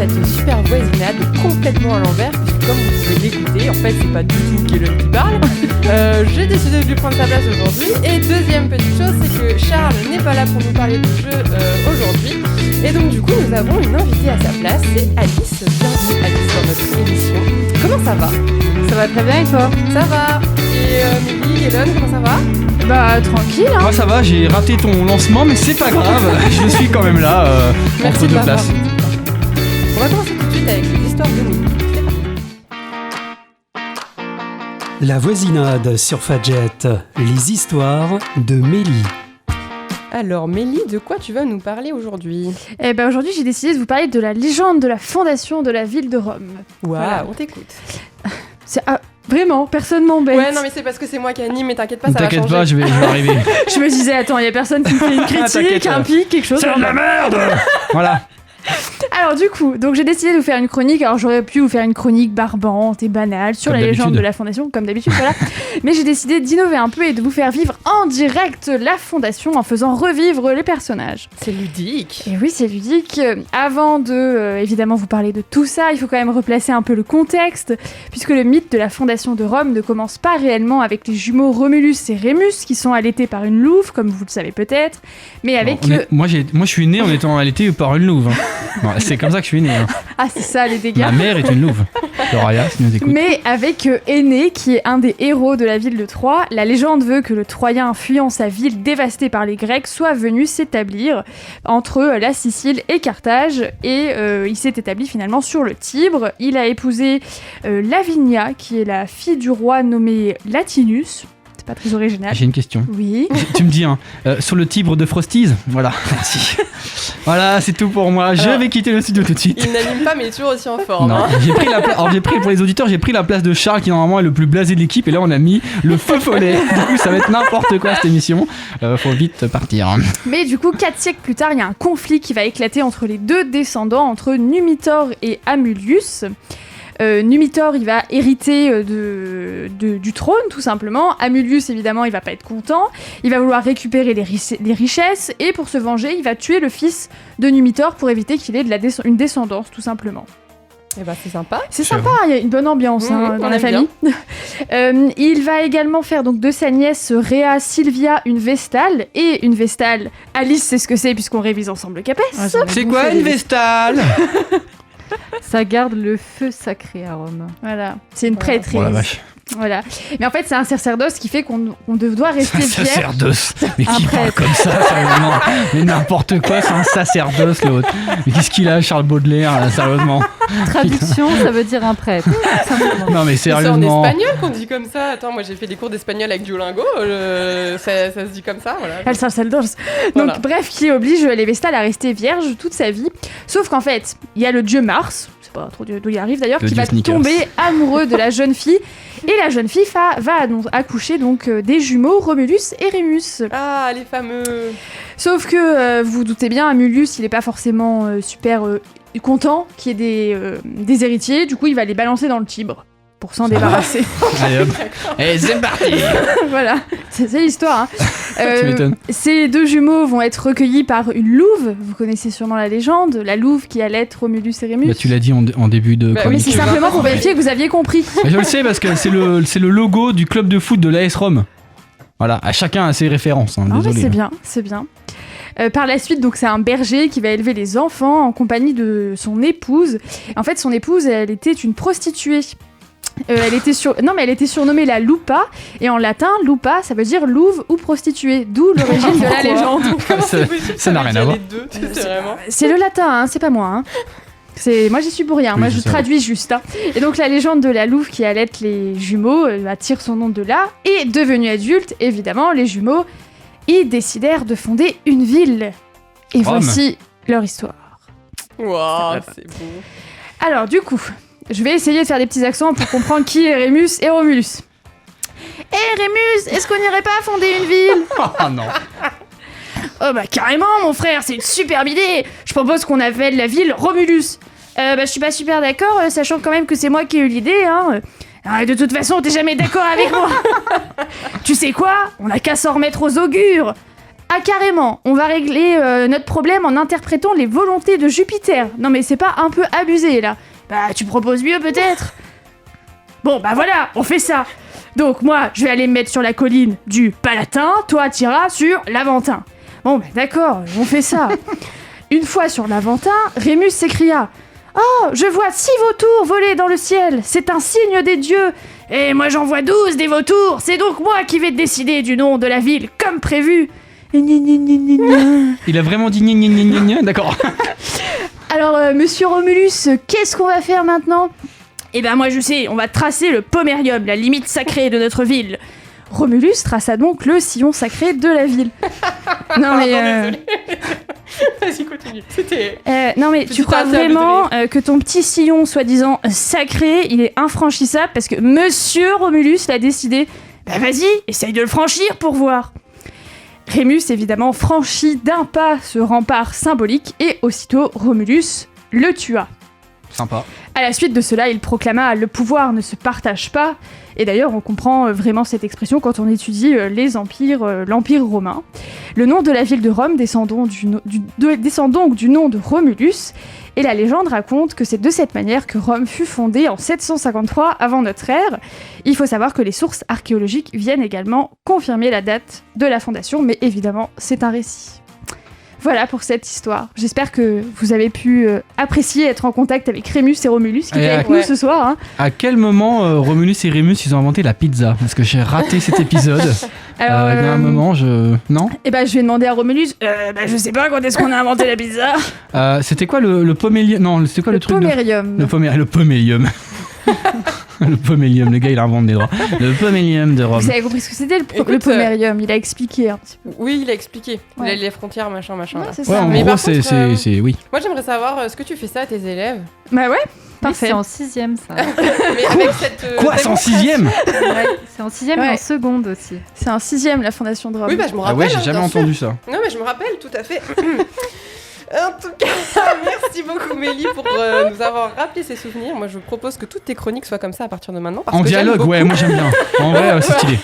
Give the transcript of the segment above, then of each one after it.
cette super voisinade complètement à l'envers, puisque comme vous pouvez l'écouter, en fait c'est pas du tout Kélen qui parle. J'ai décidé de lui prendre sa place aujourd'hui. Et deuxième petite chose, c'est que Charles n'est pas là pour nous parler de jeu aujourd'hui. Et donc du coup nous avons une invitée à sa place, c'est Alice. Bienvenue Alice dans notre émission. Comment ça va ? Ça va très bien et toi ? Ça va. Et Mélie, Hélène, comment ça va ? Bah tranquille hein. Moi ça va, j'ai raté ton lancement mais c'est pas grave, je suis quand même là entre deux places. On va commencer tout de suite avec les histoires de Mélie. C'est parti. La voisinade sur Fadjet, les histoires de Mélie. Alors Mélie, de quoi tu vas nous parler aujourd'hui ? Eh ben aujourd'hui j'ai décidé de vous parler de la légende de la fondation de la ville de Rome. Waouh, Voilà. on t'écoute. Vraiment, personne m'embête. Ouais, non mais c'est parce que c'est moi qui anime, mais t'inquiète pas, ça va changer. T'inquiète pas, je vais arriver. Je me disais, attends, il y a personne qui me fait une critique, T'inquiète. un pic, quelque chose. C'est de la merde. Voilà. Alors du coup, donc j'ai décidé de vous faire une chronique. Alors j'aurais pu vous faire une chronique barbante et banale sur Comme la légende d'habitude. de la fondation, comme d'habitude, voilà. Mais j'ai décidé d'innover un peu et de vous faire vivre en direct la fondation en faisant revivre les personnages. C'est ludique. Et oui, c'est ludique. Avant de, évidemment, vous parler de tout ça, il faut quand même replacer un peu le contexte, puisque le mythe de la fondation de Rome ne commence pas réellement avec les jumeaux Romulus et Rémus, qui sont allaités par une louve, comme vous le savez peut-être, mais avec... Moi je suis né en étant allaité par une louve. Bon, c'est comme ça que je suis né. Ah, c'est ça, les dégâts. Ma mère est une louve. Floraya, si nous écoute. Mais avec Énée, qui est un des héros de la ville de Troie, la légende veut que le Troyen, fuyant sa ville dévastée par les Grecs, soit venu s'établir entre la Sicile et Carthage, et il s'est établi finalement sur le Tibre. Il a épousé Lavinia, qui est la fille du roi nommé Latinus. C'est pas très original. J'ai une question. Oui. Tu me dis, sur le Tibre de Frosties. Voilà, merci. Voilà, c'est tout pour moi. Je Alors, vais quitter le studio tout de suite. Il n'anime pas, mais il est toujours aussi en forme. Non, Hein. j'ai pris la place. Alors j'ai pris pour les auditeurs, j'ai pris la place de Charles qui normalement est le plus blasé de l'équipe et là on a mis le feu follet. Du coup ça va être n'importe quoi cette émission. Faut vite partir. Mais du coup, 4 siècles plus tard, il y a un conflit qui va éclater entre les deux descendants, entre Numitor et Amulius. Numitor, il va hériter du trône, tout simplement. Amulius, évidemment, il va pas être content. Il va vouloir récupérer les richesses. Et pour se venger, il va tuer le fils de Numitor pour éviter qu'il ait une descendance, tout simplement. Et bah c'est sympa. C'est sympa, il y a une bonne ambiance Mmh, dans on la aime famille. Il va également faire donc de sa nièce Rhea Silvia une Vestale. Et une Vestale, Alice sait ce que c'est puisqu'on révise ensemble le CAPES. C'est quoi une Vestale? Ça garde le feu sacré à Rome. Voilà, c'est une prêtrise. Oh la vache. Voilà. Mais en fait, c'est un sacerdoce qui fait qu'on doit rester vierge. Sacerdoce. Mais Un qui parle prêtre. comme ça, sérieusement? Mais n'importe quoi, c'est un sacerdoce l'autre. Mais qu'est-ce qu'il a, Charles Baudelaire, là, sérieusement? Traduction, ça veut dire un prêtre. Simplement. Non mais C'est en sérieusement. espagnol qu'on dit comme ça. Attends, moi j'ai fait des cours d'espagnol avec Duolingo. Ça se dit comme ça, voilà. El sacerdoce. Voilà. Donc, bref, qui oblige les Vestales à rester vierges toute sa vie. Sauf qu'en fait, il y a le dieu Mars, je sais pas trop d'où il arrive d'ailleurs, Le qui dieu va Sneakers. tomber amoureux de la jeune fille. Et la jeune fille va donc accoucher donc, des jumeaux Romulus et Rémus. Ah, les fameux. Sauf que, vous vous doutez bien, Amulius, il est pas forcément super content qu'il y ait des héritiers. Du coup, il va les balancer dans le Tibre pour s'en débarrasser. Allez hop. Et c'est parti. Voilà, c'est l'histoire. Hein. Tu m'étonnes. Ces deux jumeaux vont être recueillis par une louve. Vous connaissez sûrement la légende, la louve qui allait Romulus et Rémus. Bah, tu l'as dit en début de Bah oui, Mais chronique. c'est simplement pour vérifier que vous aviez compris. Mais je le sais parce que c'est le logo du club de foot de l'AS Rome. Voilà, à chacun a ses références. Hein, Ah, mais désolé. c'est bien, c'est bien. Par la suite, donc c'est un berger qui va élever les enfants en compagnie de son épouse. En fait, son épouse, elle était une prostituée. Elle était surnommée la Lupa, et en latin, Lupa, ça veut dire louve ou prostituée, d'où l'origine de la légende. Comment Ça- c'est possible ça n'a rien à voir. Les deux, c'est vraiment. C'est le latin, hein, c'est pas moi. Hein. Moi j'y suis pour rien, Oui, moi je je sais. traduis juste. Hein. Et donc la légende de la louve qui allaite les jumeaux tire son nom de là, et devenus adultes, évidemment, les jumeaux, ils décidèrent de fonder une ville. Et Rome. voici leur histoire. Waouh, c'est beau. Alors du coup, je vais essayer de faire des petits accents pour comprendre qui est Rémus et Romulus. Eh Rémus, est-ce qu'on n'irait pas fonder une ville? Ah non. Oh bah carrément mon frère, c'est une superbe idée. Je propose qu'on appelle la ville Romulus. Je suis pas super d'accord, sachant quand même que c'est moi qui ai eu l'idée, hein. De toute façon, t'es jamais d'accord avec moi. Tu sais quoi? On a qu'à s'en remettre aux augures. Ah carrément, on va régler notre problème en interprétant les volontés de Jupiter. Non mais c'est pas un peu abusé là? Bah tu proposes mieux peut-être? Bon bah voilà, on fait ça. Donc moi, je vais aller me mettre sur la colline du Palatin, toi t'iras sur l'Aventin. Bon bah d'accord, on fait ça. Une fois sur l'Aventin, Rémus s'écria: Oh, je vois 6 vautours voler dans le ciel, c'est un signe des dieux. Et moi j'en vois 12 des vautours, c'est donc moi qui vais décider du nom de la ville comme prévu. Il a vraiment dit gna gna gna gna gna, d'accord. Alors, monsieur Romulus, qu'est-ce qu'on va faire maintenant? Eh ben moi je sais, on va tracer le Pomerium, la limite sacrée de notre ville. Romulus traça donc le sillon sacré de la ville. Non mais... Désolée. Vas-y, continue. non mais tu crois vraiment que ton petit sillon soi-disant sacré, il est infranchissable parce que monsieur Romulus l'a décidé? Bah vas-y, essaye de le franchir pour voir. Rémus évidemment franchit d'un pas ce rempart symbolique et aussitôt Romulus le tua. Sympa. À la suite de cela, il proclama « Le pouvoir ne se partage pas ». Et d'ailleurs, on comprend vraiment cette expression quand on étudie l'Empire romain. Le nom de la ville de Rome descend donc du nom de Romulus. Et la légende raconte que c'est de cette manière que Rome fut fondée en 753 avant notre ère. Il faut savoir que les sources archéologiques viennent également confirmer la date de la fondation, mais évidemment, c'est un récit. Voilà pour cette histoire. J'espère que vous avez pu apprécier être en contact avec Rémus et Romulus qui étaient avec nous ce soir. Hein. À quel moment Romulus et Rémus ils ont inventé la pizza? Parce que j'ai raté cet épisode. Alors, il y a un moment, non? Eh ben, je vais demander à Romulus. Je sais pas quand est-ce qu'on a inventé la pizza. C'était quoi le pomélium? Non, c'était quoi le truc? Pomerium. Le pomélium. Le pomélium, le gars il invente des droits. Le pomélium de Rome. Vous avez compris ce que c'était le Écoute, pomerium? Il a expliqué un petit peu. Oui, il a expliqué. Ouais. Les frontières, machin. Ouais, là. c'est Ouais, ça. en Mais gros, par contre, c'est oui. Moi, j'aimerais savoir ce que tu fais ça à tes élèves. Bah ouais, Oui, parfait. c'est en 6ème ça. Mais avec cette. Quoi, c'est en 6ème? Ouais, c'est en 6ème Ouais. et en seconde aussi. C'est en 6ème la fondation de Rome. Oui, bah je me Ah rappelle. ouais, j'ai hein, jamais bien entendu sûr. ça. Non, mais je me rappelle, tout à fait. En tout cas, merci beaucoup Mélie pour nous avoir rappelé ces souvenirs. Moi, je propose que toutes tes chroniques soient comme ça à partir de maintenant. Parce En que j'aime dialogue, beaucoup. ouais, moi j'aime bien. En vrai, c'est stylé.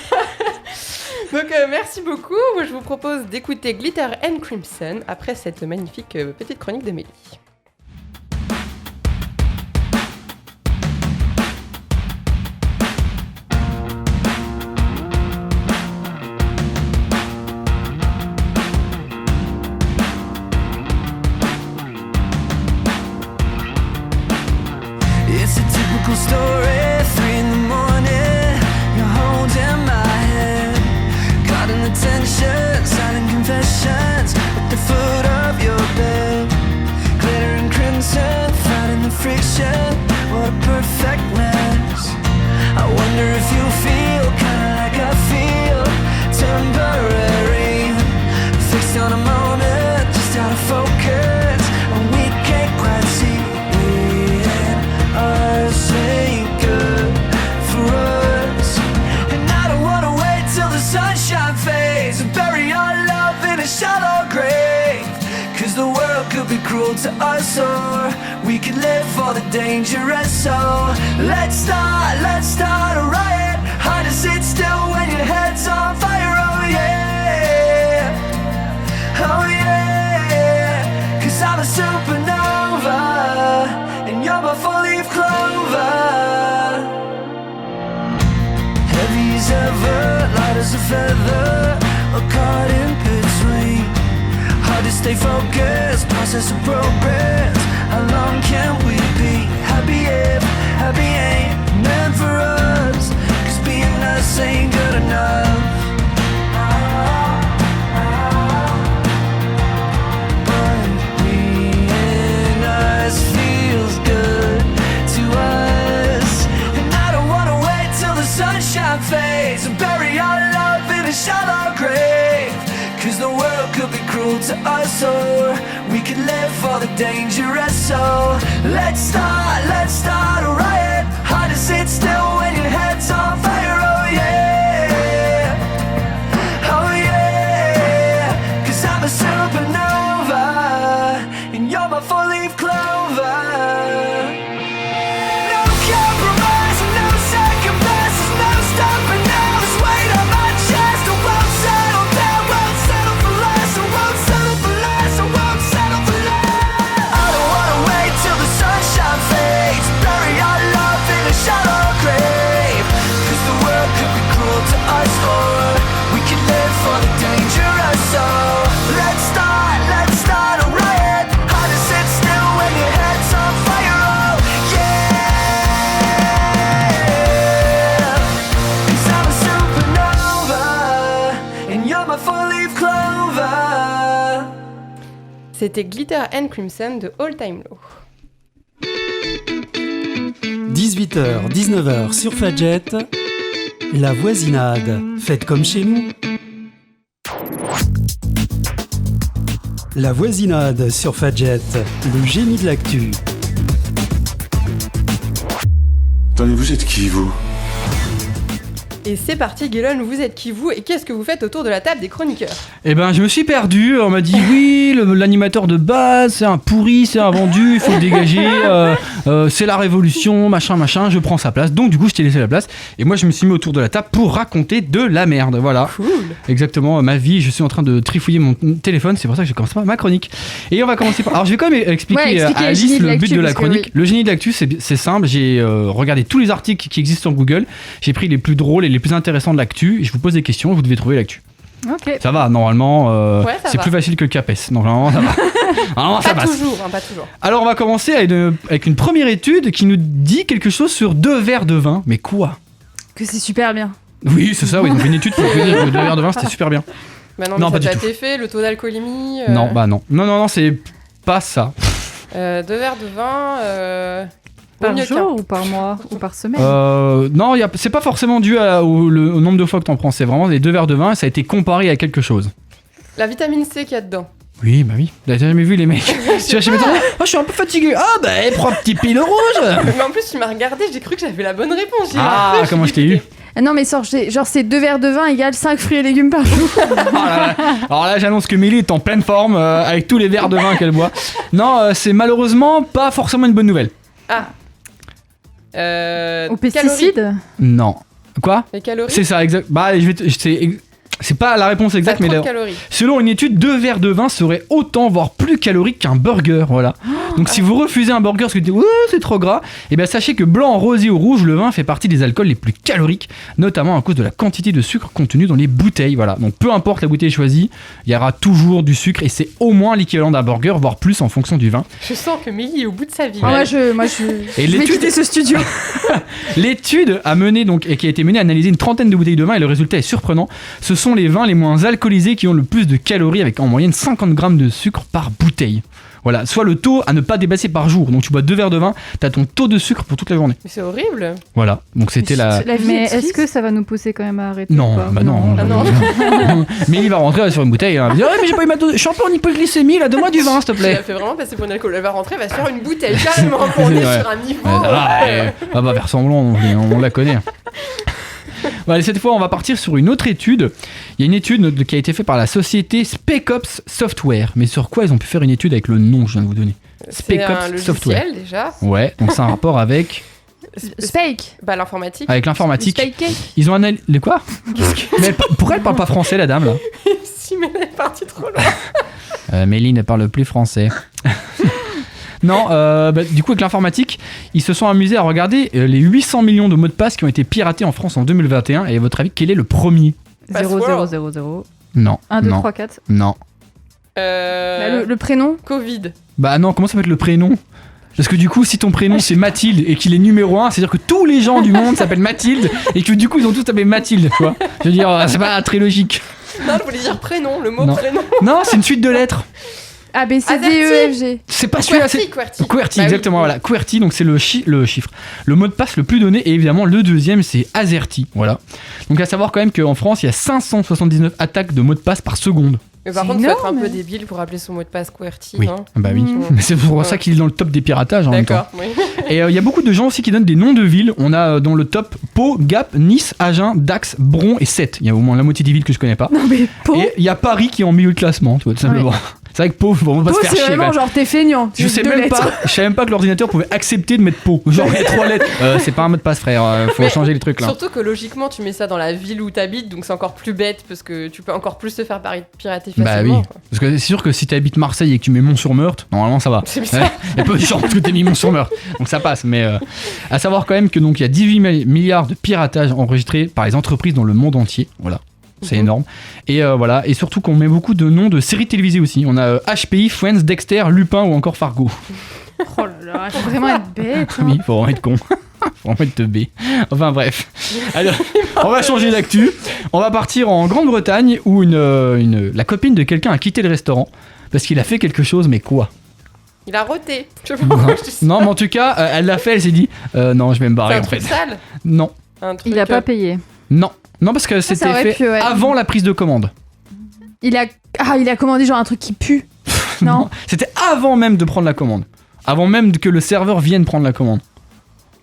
Donc, merci beaucoup. Moi, je vous propose d'écouter Glitter and Crimson après cette magnifique petite chronique de Mélie. It's a typical story, 3 in the morning, you're holding my hand, caught in the tension, silent confessions at the foot of your bed, glitter and crimson, fighting the friction, what a perfect mess. I wonder if you feel kinda like I feel, temporary, fixed on a moment, just out of focus, and we can't quite see us ain't good for us. And I don't wanna wait till the sunshine fades and bury our love in a shallow grave, cause the world could be cruel to us, or we could live for the dangerous. So let's start a riot. Hard to sit still when your head's on fire. Oh yeah, oh yeah, cause I'm a supernova and you're my four-leaf clover. Heavy as ever, light as a feather, or caught in between. Hard to stay focused, process of progress. How long can we be happy if happy ain't meant for us? Cause being us ain't good enough. But being us feels good to us. And I don't wanna wait till the sunshine fades and bury our love in a shallow grave, cause the world could be cruel to us, or we could live for the dangerous. So let's start a riot. Hard to sit still when your head's on fire. Oh yeah, oh yeah, cause I'm a supernova and you're my four-leaf clover. No compromise, no second best, no stopping now. This weight on my chest, I won't settle down, won't settle for less. got my four-leaf clover. C'était Glitter and Crimson de All Time Low. 18h, 19h sur Fadjet, la voisinade, faites comme chez nous. La voisinade sur Fadjet, le génie de l'actu. Attendez, vous êtes qui, vous ? Et c'est parti, Guélon, vous êtes qui vous et qu'est-ce que vous faites autour de la table des chroniqueurs? Eh ben, je me suis perdu. On m'a dit oui, l'animateur de base, c'est un pourri, c'est un vendu, il faut le dégager. C'est la révolution, machin. Je prends sa place. Donc, du coup, je t'ai laissé la place. Et moi, je me suis mis autour de la table pour raconter de la merde. Voilà. Cool. Exactement, ma vie. Je suis en train de trifouiller mon téléphone. C'est pour ça que je commence ma chronique. Et on va commencer par. Alors, je vais quand même expliquer à Alice le but de la chronique. Oui. Le génie de l'actu, c'est simple. J'ai regardé tous les articles qui existent sur Google. J'ai pris les plus drôles et les plus intéressants de l'actu. Je vous pose des questions. Vous devez trouver l'actu. Ok. Ça va, normalement, Ouais, ça c'est va. plus facile que le CAPES. Donc, normalement, ça va. Normalement, ça Pas passe. toujours, pas toujours. Alors, on va commencer avec une première étude qui nous dit quelque chose sur 2 verres de vin. Mais quoi ? Que c'est super bien. Oui, c'est ça. Oui, ils ont fait une étude pour dire que 2 verres de vin, c'était super bien. Bah non, Non, mais pas ça a du déjà été fait, le taux d'alcoolémie. Non, bah non. Non, c'est pas ça. 2 verres de vin. Par au mieux jour ou par mois ou par semaine? Non, c'est pas forcément dû au nombre de fois que t'en prends. C'est vraiment les 2 verres de vin. Ça a été comparé à quelque chose. La vitamine C qu'il y a dedans. Oui, bah oui. T'as jamais vu les mecs? Tu vas chez médecin. Oh, je suis un peu fatigué. Ah, bah, prends un petit pile rouge. Mais en plus, tu m'as regardé, j'ai cru que j'avais la bonne réponse. J'ai Ah, eu comment je t'ai eu? Ah non, mais genre c'est 2 verres de vin égale 5 fruits et légumes par jour. Alors là, j'annonce que Mélie est en pleine forme avec tous les verres de vin qu'elle boit. Non, c'est malheureusement pas forcément une bonne nouvelle. Aux pesticides? Non. Quoi? Les calories. C'est ça, exact. Bah, c'est pas la réponse Ça a exacte, trop mais de calories. selon une étude, 2 verres de vin seraient autant, voire plus caloriques qu'un burger. Voilà. Donc si vous refusez un burger parce que vous dites ouais, c'est trop gras, et bien sachez que blanc, rosé ou rouge, le vin fait partie des alcools les plus caloriques, notamment à cause de la quantité de sucre contenue dans les bouteilles. Voilà. Donc peu importe la bouteille choisie, il y aura toujours du sucre et c'est au moins l'équivalent d'un burger, voire plus en fonction du vin. Je sens que Mélie est au bout de sa vie. Ah, Elle. moi je Et vais l'étude- quitter ce studio. L'étude a mené et qui a été menée à analyser une trentaine de bouteilles de vin et le résultat est surprenant. Ce sont les vins les moins alcoolisés qui ont le plus de calories avec en moyenne 50 grammes de sucre par bouteille. Voilà, soit le taux à ne pas dépasser par jour. Donc tu bois 2 verres de vin, t'as ton taux de sucre pour toute la journée. Mais c'est horrible. Voilà, donc c'était la... La vie Mais est est-ce que ça va nous pousser quand même à arrêter Non, ou pas? bah non. Ah non. Mais il va rentrer sur une bouteille et il va dire ouais, mais j'ai pas eu ma dose, je suis un peu en hypoglycémie, là, donne-moi du vin s'il te Elle a plaît. fait vraiment passer pour une alcool. Elle va rentrer, elle va se faire une bouteille carrément. On est Ouais. sur un niveau. On va faire semblant, on la connaît. Bon, allez, cette fois, on va partir sur une autre étude. Il y a une étude qui a été faite par la société Spec Ops Software. Mais sur quoi ils ont pu faire une étude avec le nom que je viens de vous donner? C'est Spec un Ops logiciel Software. déjà. Ouais, donc c'est un rapport avec Spake. Bah l'informatique. avec l'informatique. Spake cake. Ils ont analysé... Le quoi? Mais pourquoi elle parle pas français, la dame, là? Si, mais elle est partie trop loin. Mélie ne parle plus français. Non, du coup avec l'informatique, ils se sont amusés à regarder les 800 millions de mots de passe qui ont été piratés en France en 2021. Et à votre avis, quel est le premier? 0, 0, 0, 0. Non. 1, 2, non, 3, 4. Non. Bah, le prénom. Covid. Bah non, comment ça peut être le prénom? Parce que du coup, si ton prénom c'est Mathilde et qu'il est numéro 1, c'est-à-dire que tous les gens du monde s'appellent Mathilde et que du coup ils ont tous appelé Mathilde, tu vois. Je veux dire, c'est pas très logique. Non, je voulais dire prénom, le mot Non. prénom. Non, c'est une suite de lettres. A, B, C, D, E, F, G. C'est pas celui-là, c'est... QWERTY. QWERTY, Bah oui. exactement, voilà. QWERTY, donc c'est le chiffre. Le mot de passe le plus donné, et évidemment, le deuxième, c'est AZERTY, voilà. Donc à savoir quand même qu'en France, il y a 579 attaques de mots de passe par seconde. Mais par C'est contre, faut être un énorme. peu débile pour appeler son mot de passe QWERTY. Oui, Hein. bah oui. Mmh. Mais c'est pour Ouais. ça qu'il est dans le top des piratages en même temps. D'accord, oui. Et il y a beaucoup de gens aussi qui donnent des noms de villes. On a dans le top Pau, Gap, Nice, Agen, Dax, Bron et Sète. Il y a au moins la moitié des villes que je connais pas. Non mais Pau. Et il y a Paris qui est en milieu de classement, tu vois, tout simplement. C'est vrai que Pau, bon, on va Pau, se faire c'est chier. vraiment quoi. genre t'es feignant. Je sais Deux même lettres. pas, je savais même pas que l'ordinateur pouvait accepter de mettre Pau. Genre les 3 lettres. C'est pas un mot de passe, frère. Faut Mais changer les trucs là. Surtout que logiquement, tu mets ça dans la ville où t'habites, donc c'est encore plus bête parce que tu peux encore plus te faire pirater facilement. Bah oui. quoi. Parce que c'est sûr que si t'habites Marseille et que tu mets Mont-sur-Meurthe, normalement ça va. C'est bizarre. Il y a peu de chance que t'aies mis Mont-sur-Meurthe. Donc ça passe. Mais à savoir quand même que donc il y a 18 milliards de piratages enregistrés par les entreprises dans le monde entier. Voilà. C'est Mhm. énorme. Et voilà. Et surtout qu'on met beaucoup de noms de séries télévisées aussi. On a HPI, Friends, Dexter, Lupin ou encore Fargo. Oh là là, faut vraiment être bête. hein. Oui, faut vraiment être con. Vraiment être teubé. Enfin bref. Alors, on va changer d'actu. On va partir en Grande-Bretagne où la copine de quelqu'un a quitté le restaurant parce qu'il a fait quelque chose, mais quoi? Il a roté. Je sais pas pourquoi je dis ça. Non, mais en tout cas, elle l'a fait, elle s'est dit non, je vais me C'est barrer un en truc fait. sale. Non, Un truc, Il a pas payé. non, parce que c'était aurait fait pu, ouais. avant la prise de commande. Il a commandé genre un truc qui pue. Non. C'était avant même de prendre la commande. Avant même que le serveur vienne prendre la commande.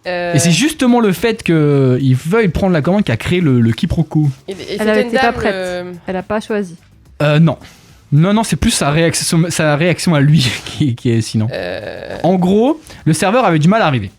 Et c'est justement le fait qu'il veuille prendre la commande qui a créé le quiproquo. Elle avait été pas prête. Elle a pas choisi. Non. Non, c'est plus sa réaction à lui qui est sinon. En gros, le serveur avait du mal à arriver.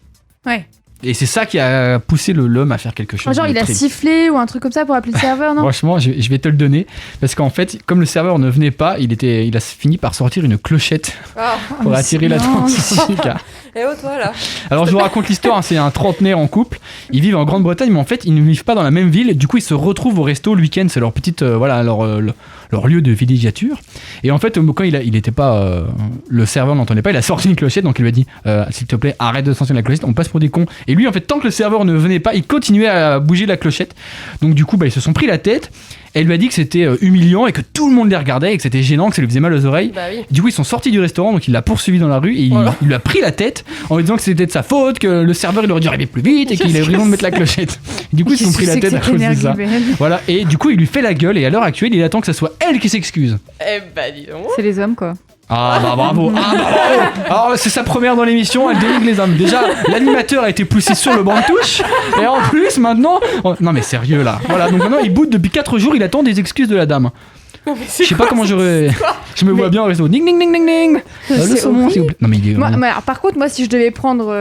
Ouais. Et c'est ça qui a poussé l'homme à faire quelque chose. Genre de il a très- sifflé ou un truc comme ça pour appeler le serveur, non? Franchement, je vais te le donner. Parce qu'en fait, comme le serveur ne venait pas, il a fini par sortir une clochette Ah, pour mais attirer c'est- l'attention du gars. et oh toi là. Alors je vous raconte l'histoire, hein, c'est un trentenaire en couple, ils vivent en Grande-Bretagne mais en fait ils ne vivent pas dans la même ville, du coup ils se retrouvent au resto le week-end, c'est leur petite, leur lieu de villégiature. Et en fait quand il était pas, le serveur n'entendait pas, il a sorti une clochette, donc il lui a dit s'il te plaît arrête de sortir la clochette, on passe pour des cons. Et lui en fait tant que le serveur ne venait pas, il continuait à bouger la clochette, donc du coup ils se sont pris la tête. Elle lui a dit que c'était humiliant et que tout le monde les regardait et que c'était gênant, que ça lui faisait mal aux oreilles. Bah oui. Du coup, ils sont sortis du restaurant, donc il l'a poursuivi dans la rue et il lui a pris la tête en lui disant que c'était de sa faute, que le serveur il aurait dû arriver plus vite et qu'il avait raison de mettre la clochette. Et du coup, ils se sont pris la tête à cause de ça. Voilà, et du coup, il lui fait la gueule et à l'heure actuelle, il attend que ça soit elle qui s'excuse. Eh bah dis donc. C'est les hommes, quoi. Ah bah bravo, Alors c'est sa première dans l'émission, elle dénigre les hommes. Déjà, l'animateur a été poussé sur le banc de touche et en plus maintenant... Non mais sérieux là. Voilà, donc maintenant il boude depuis 4 jours, il attend des excuses de la dame. Je sais pas comment j'aurais... Je me vois bien au réseau. Ding ding ding ding ding. Le C'est saumon horrible. s'il vous plaît. Non mais il est... Alors, par contre, moi, si je devais prendre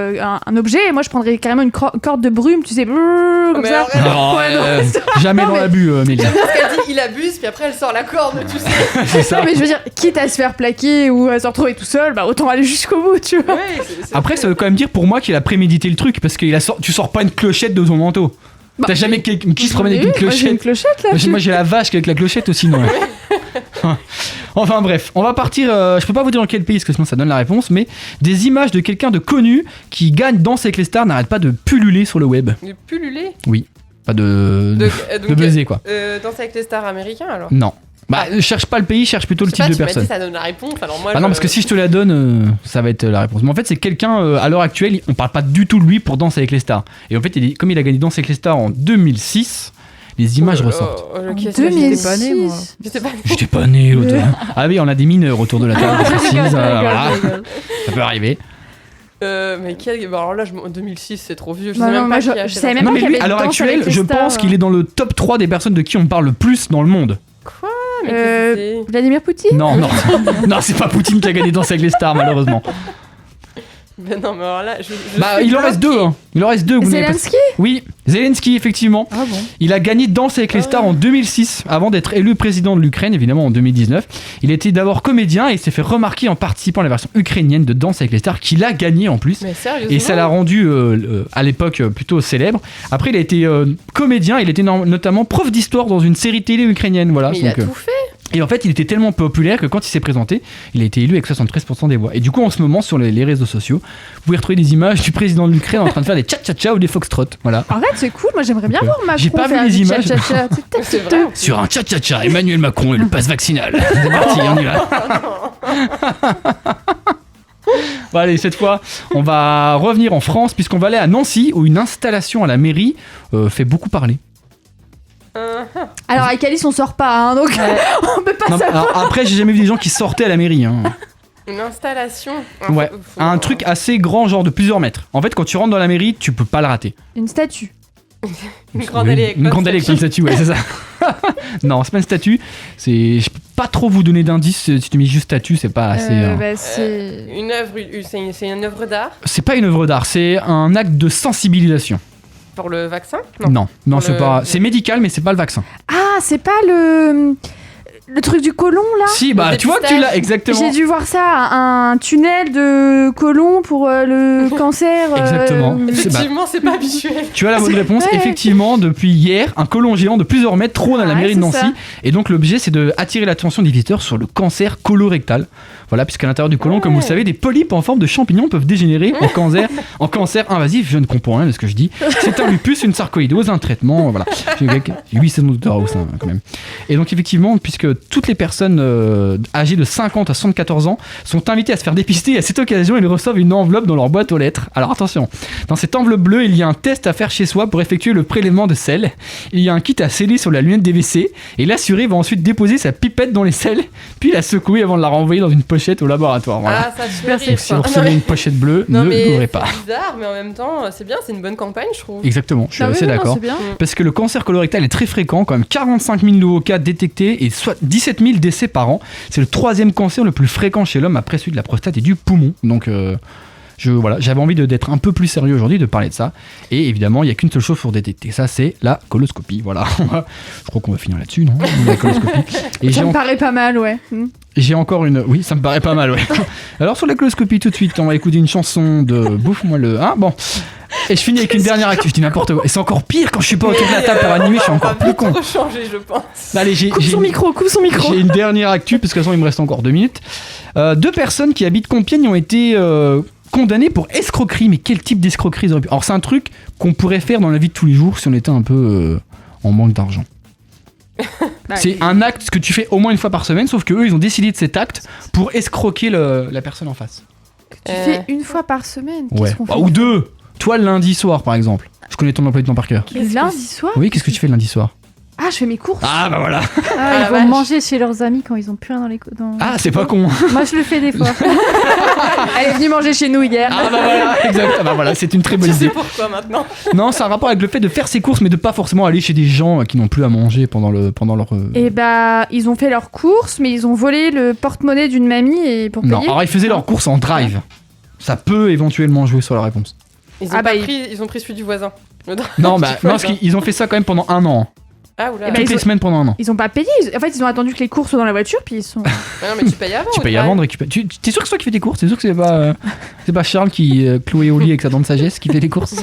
un objet, moi, je prendrais carrément une corde de brume, tu sais, comme Mais ça. alors, Non, Ouais, non, jamais Non, dans mais- l'abus, Mélie. Parce qu'elle dit il abuse, puis après elle sort la corde, tu sais. C'est ça. Non, mais je veux dire, quitte à se faire plaquer ou à se retrouver tout seul, bah autant aller jusqu'au bout, tu vois. Ouais, c'est Après, ça veut quand même dire pour moi qu'il a prémédité le truc parce que tu sors pas une clochette de ton manteau. Bah, T'as jamais qui se promène avec une Oui, moi, j'ai une clochette? clochette là. Moi j'ai la vache avec la clochette aussi, non. Enfin bref, on va partir. Je peux pas vous dire dans quel pays parce que sinon ça donne la réponse, mais des images de quelqu'un de connu qui gagne Danse avec les stars n'arrêtent pas de pulluler sur le web. De pulluler. Pas de baiser quoi. Danser avec les stars américains alors. Non. Bah, cherche pas le pays, cherche plutôt le Je sais type pas, de tu m'as personne. dit ça donne la réponse, alors moi Ah non, parce que si je te la donne, ça va être la réponse. Mais en fait, c'est quelqu'un, à l'heure actuelle, on parle pas du tout de lui pour Danse avec les stars. Et en fait, comme il a gagné Danse avec les stars en 2006, les images ressortent. J'étais pas née, moi. 2006. J'étais pas née. J'étais pas né, l'autre. Ah oui, on a des mineurs autour de la table, je précise, voilà. Je rigole. Ça peut arriver. Mais bah alors là, 2006, c'est trop vieux. Je Bah sais non, même moi, pas qui je a fait savais ça. même Non, pas mais qu'il y lui, avait à l'heure Danse avec actuelle, les je stars. pense qu'il est dans le top 3 des personnes de qui on parle le plus dans le monde. Mais qu'est-ce que c'est Vladimir Poutine. Non, non. Non, c'est pas Poutine qui a gagné Danse avec les stars, malheureusement. Mais non, mais alors là, je Bah, suis il en reste bloquée. 2. Hein. Il en reste 2. Vous n'avez pas- Zelensky. Oui, Zelensky, effectivement. Ah bon. Il a gagné Danse avec les stars en 2006, avant d'être élu président de l'Ukraine, évidemment en 2019. Il était d'abord comédien et il s'est fait remarquer en participant à la version ukrainienne de Danse avec les stars, qu'il a gagné en plus. Mais sérieusement. Et ça l'a rendu à l'époque plutôt célèbre. Après, il a été comédien, il était notamment prof d'histoire dans une série télé ukrainienne. Voilà, Mais il a donc, tout fait. et en fait, il était tellement populaire que quand il s'est présenté, il a été élu avec 73% des voix. Et du coup, en ce moment, sur les réseaux sociaux, vous pouvez retrouver des images du président de l'Ukraine en train de faire des tcha-cha-cha ou des foxtrot. Voilà. En fait, c'est cool. Moi, j'aimerais bien Donc, voir Macron j'ai pas vu faire les du images. tcha-tcha-tcha. C'est vrai. Sur un tcha-cha-cha, Emmanuel Macron et le pass vaccinal. C'est parti, on y va. Bon, allez, cette fois, on va revenir en France puisqu'on va aller à Nancy où une installation à la mairie fait beaucoup parler. Alors, avec Alice, on sort pas, hein, donc on peut pas Non, savoir. alors, après, j'ai jamais vu des gens qui sortaient à la mairie. Hein. Une installation. Ouais, un truc assez grand, genre de plusieurs mètres. En fait, quand tu rentres dans la mairie, tu peux pas le rater. Une statue. Une grande allée avec Une grande allée avec une statue, ouais, c'est ça. Non, c'est pas une statue. Je peux pas trop vous donner d'indices. Si tu mets juste statue, c'est pas assez. Bah, c'est. Une œuvre, c'est une œuvre d'art C'est pas une œuvre d'art, c'est un acte de sensibilisation. pour le vaccin. Non, Pour c'est le- pas. C'est médical, mais c'est pas le vaccin. Ah, c'est pas le. Le truc du côlon là. Si, bah Le tu vois que tu dépistage. l'as exactement. J'ai dû voir ça, un tunnel de côlon pour le cancer. Exactement. Effectivement, c'est pas habituel. Tu as la bonne réponse. Ouais. Effectivement, depuis hier, un côlon géant de plusieurs mètres trône à la Ouais, mairie de c'est Nancy. ça. Et donc l'objet, c'est de attirer l'attention des visiteurs sur le cancer colorectal. Voilà, puisqu'à l'intérieur du côlon, comme vous le savez, des polypes en forme de champignons peuvent dégénérer en cancer invasif. Je ne comprends rien de ce que je dis. C'est un lupus, une sarcoïdose, un traitement. Voilà. J'ai 8 saisons de Doctor House, hein, quand même. Et donc effectivement, puisque toutes les personnes âgées de 50 à 74 ans sont invitées à se faire dépister, à cette occasion, ils reçoivent une enveloppe dans leur boîte aux lettres. Alors attention, dans cette enveloppe bleue, il y a un test à faire chez soi pour effectuer le prélèvement de sel. Il y a un kit à sceller sur la lunette des WC et l'assuré va ensuite déposer sa pipette dans les sels, puis la secouer avant de la renvoyer dans une pochette au laboratoire. Voilà. Ah, ça se fait Donc rire, si ça. vous recevez une pochette bleue, Non, ne mais l'ouvrez pas. c'est bizarre, mais en même temps, c'est bien, c'est une bonne campagne, je trouve. Exactement, je suis Ah oui, assez non, d'accord. c'est bien. Parce que le cancer colorectal est très fréquent, quand même 45 000 nouveaux cas détectés et soit 17 000 décès par an. C'est le 3e cancer le plus fréquent chez l'homme après celui de la prostate et du poumon. Donc voilà, j'avais envie d'être un peu plus sérieux aujourd'hui, de parler de ça. Et évidemment, il n'y a qu'une seule chose pour détecter ça, c'est la coloscopie. Voilà, je crois qu'on va finir là-dessus, non? La coloscopie. Et Ça me paraît pas mal, ouais. j'ai encore une... Oui, ça me paraît pas mal, ouais. Alors sur la coloscopie, tout de suite, on va écouter une chanson de Bouffe-moi le... Hein, bon. Et je finis avec une dernière actu, je dis n'importe quoi. Et c'est encore pire quand je suis pas autour de la table pour animer, je suis encore plus con. On va changer, je pense. Allez, Coupe son micro. j'ai une dernière actu, parce que de toute façon, il me reste encore 2 minutes. 2 personnes qui habitent Compiègne ont été condamnées pour escroquerie. Mais quel type d'escroquerie ils auraient pu... Alors c'est un truc qu'on pourrait faire dans la vie de tous les jours si on était un peu en manque d'argent. C'est un acte que tu fais au moins une fois par semaine, sauf que eux, ils ont décidé de cet acte pour escroquer la personne en face. Tu fais une fois par semaine. Qu'est-ce Ouais. qu'on fait Ou 2. Toi, le lundi soir, par exemple. Je connais ton emploi du temps par cœur. Lundi soir. Oui, qu'est-ce que tu fais le lundi soir? Ah, je fais mes courses. Ah, bah voilà. Ah, la ils vont vache. manger chez leurs amis quand ils ont plus rien dans les. Ah, c'est pas con. Moi, je le fais des fois. Elle est venue manger chez nous hier. Ah, bah voilà, exact. Ah, bah voilà, c'est une très bonne Tu sais idée. pourquoi maintenant? Non, c'est un rapport avec le fait de faire ses courses, mais de pas forcément aller chez des gens qui n'ont plus à manger pendant leur. Et bah, ils ont fait leurs courses, mais ils ont volé le porte-monnaie d'une mamie et pour Non, payer. alors ils faisaient leurs courses en drive. Ça peut éventuellement jouer sur la réponse. Ils ont, Ah, pas bah, pris, ils ont pris celui du voisin. Non, bah, non, parce qu'ils ont fait ça quand même pendant 1 an. Ah, oula. Eh ben, Toutes les semaines pendant 1 an. Ils ont pas payé. En fait, ils ont attendu que les courses soient dans la voiture, puis ils sont. Ah non, mais tu payes avant. Tu ou payes pas avant de récupérer. T'es sûr que c'est toi qui fais tes courses? T'es sûr que c'est pas Charles qui cloué au lit avec sa dent de sagesse qui fait les courses?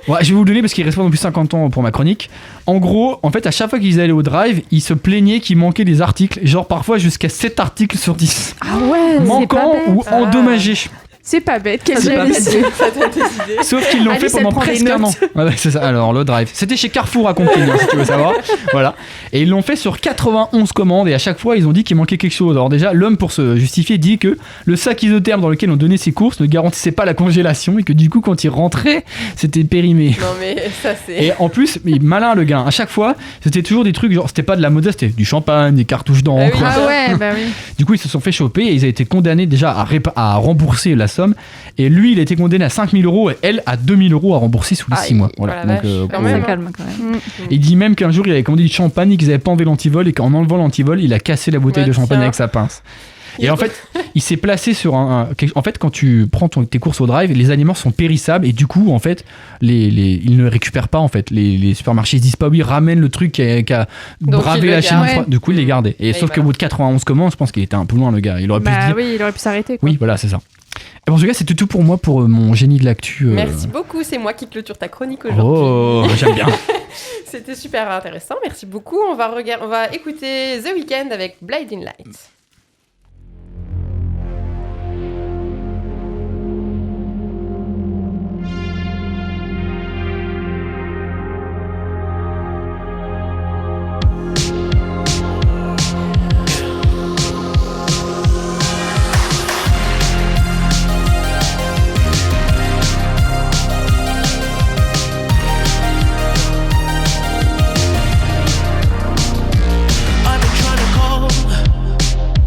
Ouais, je vais vous le donner parce qu'il reste pas non plus 50 ans pour ma chronique. En gros, en fait, à chaque fois qu'ils allaient au drive, ils se plaignaient qu'il manquait des articles, genre parfois jusqu'à 7 articles sur 10. Ah ouais, Manquants ou Ah. endommagés. c'est pas bête. Quelle C'est pas génie. bête. Ça t'a décidé. Sauf qu'ils l'ont Alice, fait pendant elle prend des presque 1 an. notes. Ouais, c'est ça. Alors, le drive. C'était chez Carrefour à Compiègne, si tu veux savoir. Voilà. Et ils l'ont fait sur 91 commandes et à chaque fois, ils ont dit qu'il manquait quelque chose. Alors, déjà, l'homme, pour se justifier, dit que le sac isotherme dans lequel on donnait ses courses ne garantissait pas la congélation et que du coup, quand il rentrait, c'était périmé. Non, mais ça, c'est. Et en plus, mais malin le gars, à chaque fois, c'était toujours des trucs genre, c'était pas de la mode, c'était du champagne, des cartouches d'encre. Ah oui. Ah ouais, bah oui. Du coup, ils se sont fait choper et ils ont été condamnés déjà à rembourser la somme. Et lui, il a été condamné à 5 000 € et elle à 2 000 € à rembourser sous les Aïe, 6 mois. oh la Voilà. Donc, vache. Quand pour- même. Ça calme quand même. il dit même qu'un jour, il avait commandé du champagne et qu'ils avaient pas enlevé l'antivol et qu'en enlevant l'antivol, il a cassé la bouteille Ouais, de champagne tiens. avec sa pince. Et en fait, il s'est placé sur en fait, quand tu prends tes courses au drive, les aliments sont périssables et du coup, en fait, ils ne récupèrent pas. En fait, les supermarchés ils disent pas oui, ramène le truc qui a Donc, bravé il le la chaîne. garde. froide. Du coup, il les gardait. Et Ouais, sauf qu'au voilà. bout de 91 commandes, je pense qu'il était un peu loin le gars. Il aurait pu se Bah dire. oui, il aurait pu s'arrêter. quoi. Oui, voilà, c'est ça. Et bon, en tout cas, c'était tout pour moi pour mon génie de l'actu. Merci beaucoup, c'est moi qui clôture ta chronique aujourd'hui. Oh, j'aime bien. C'était super intéressant, merci beaucoup. On va écouter The Weeknd avec Blinding Lights. I've been trying to call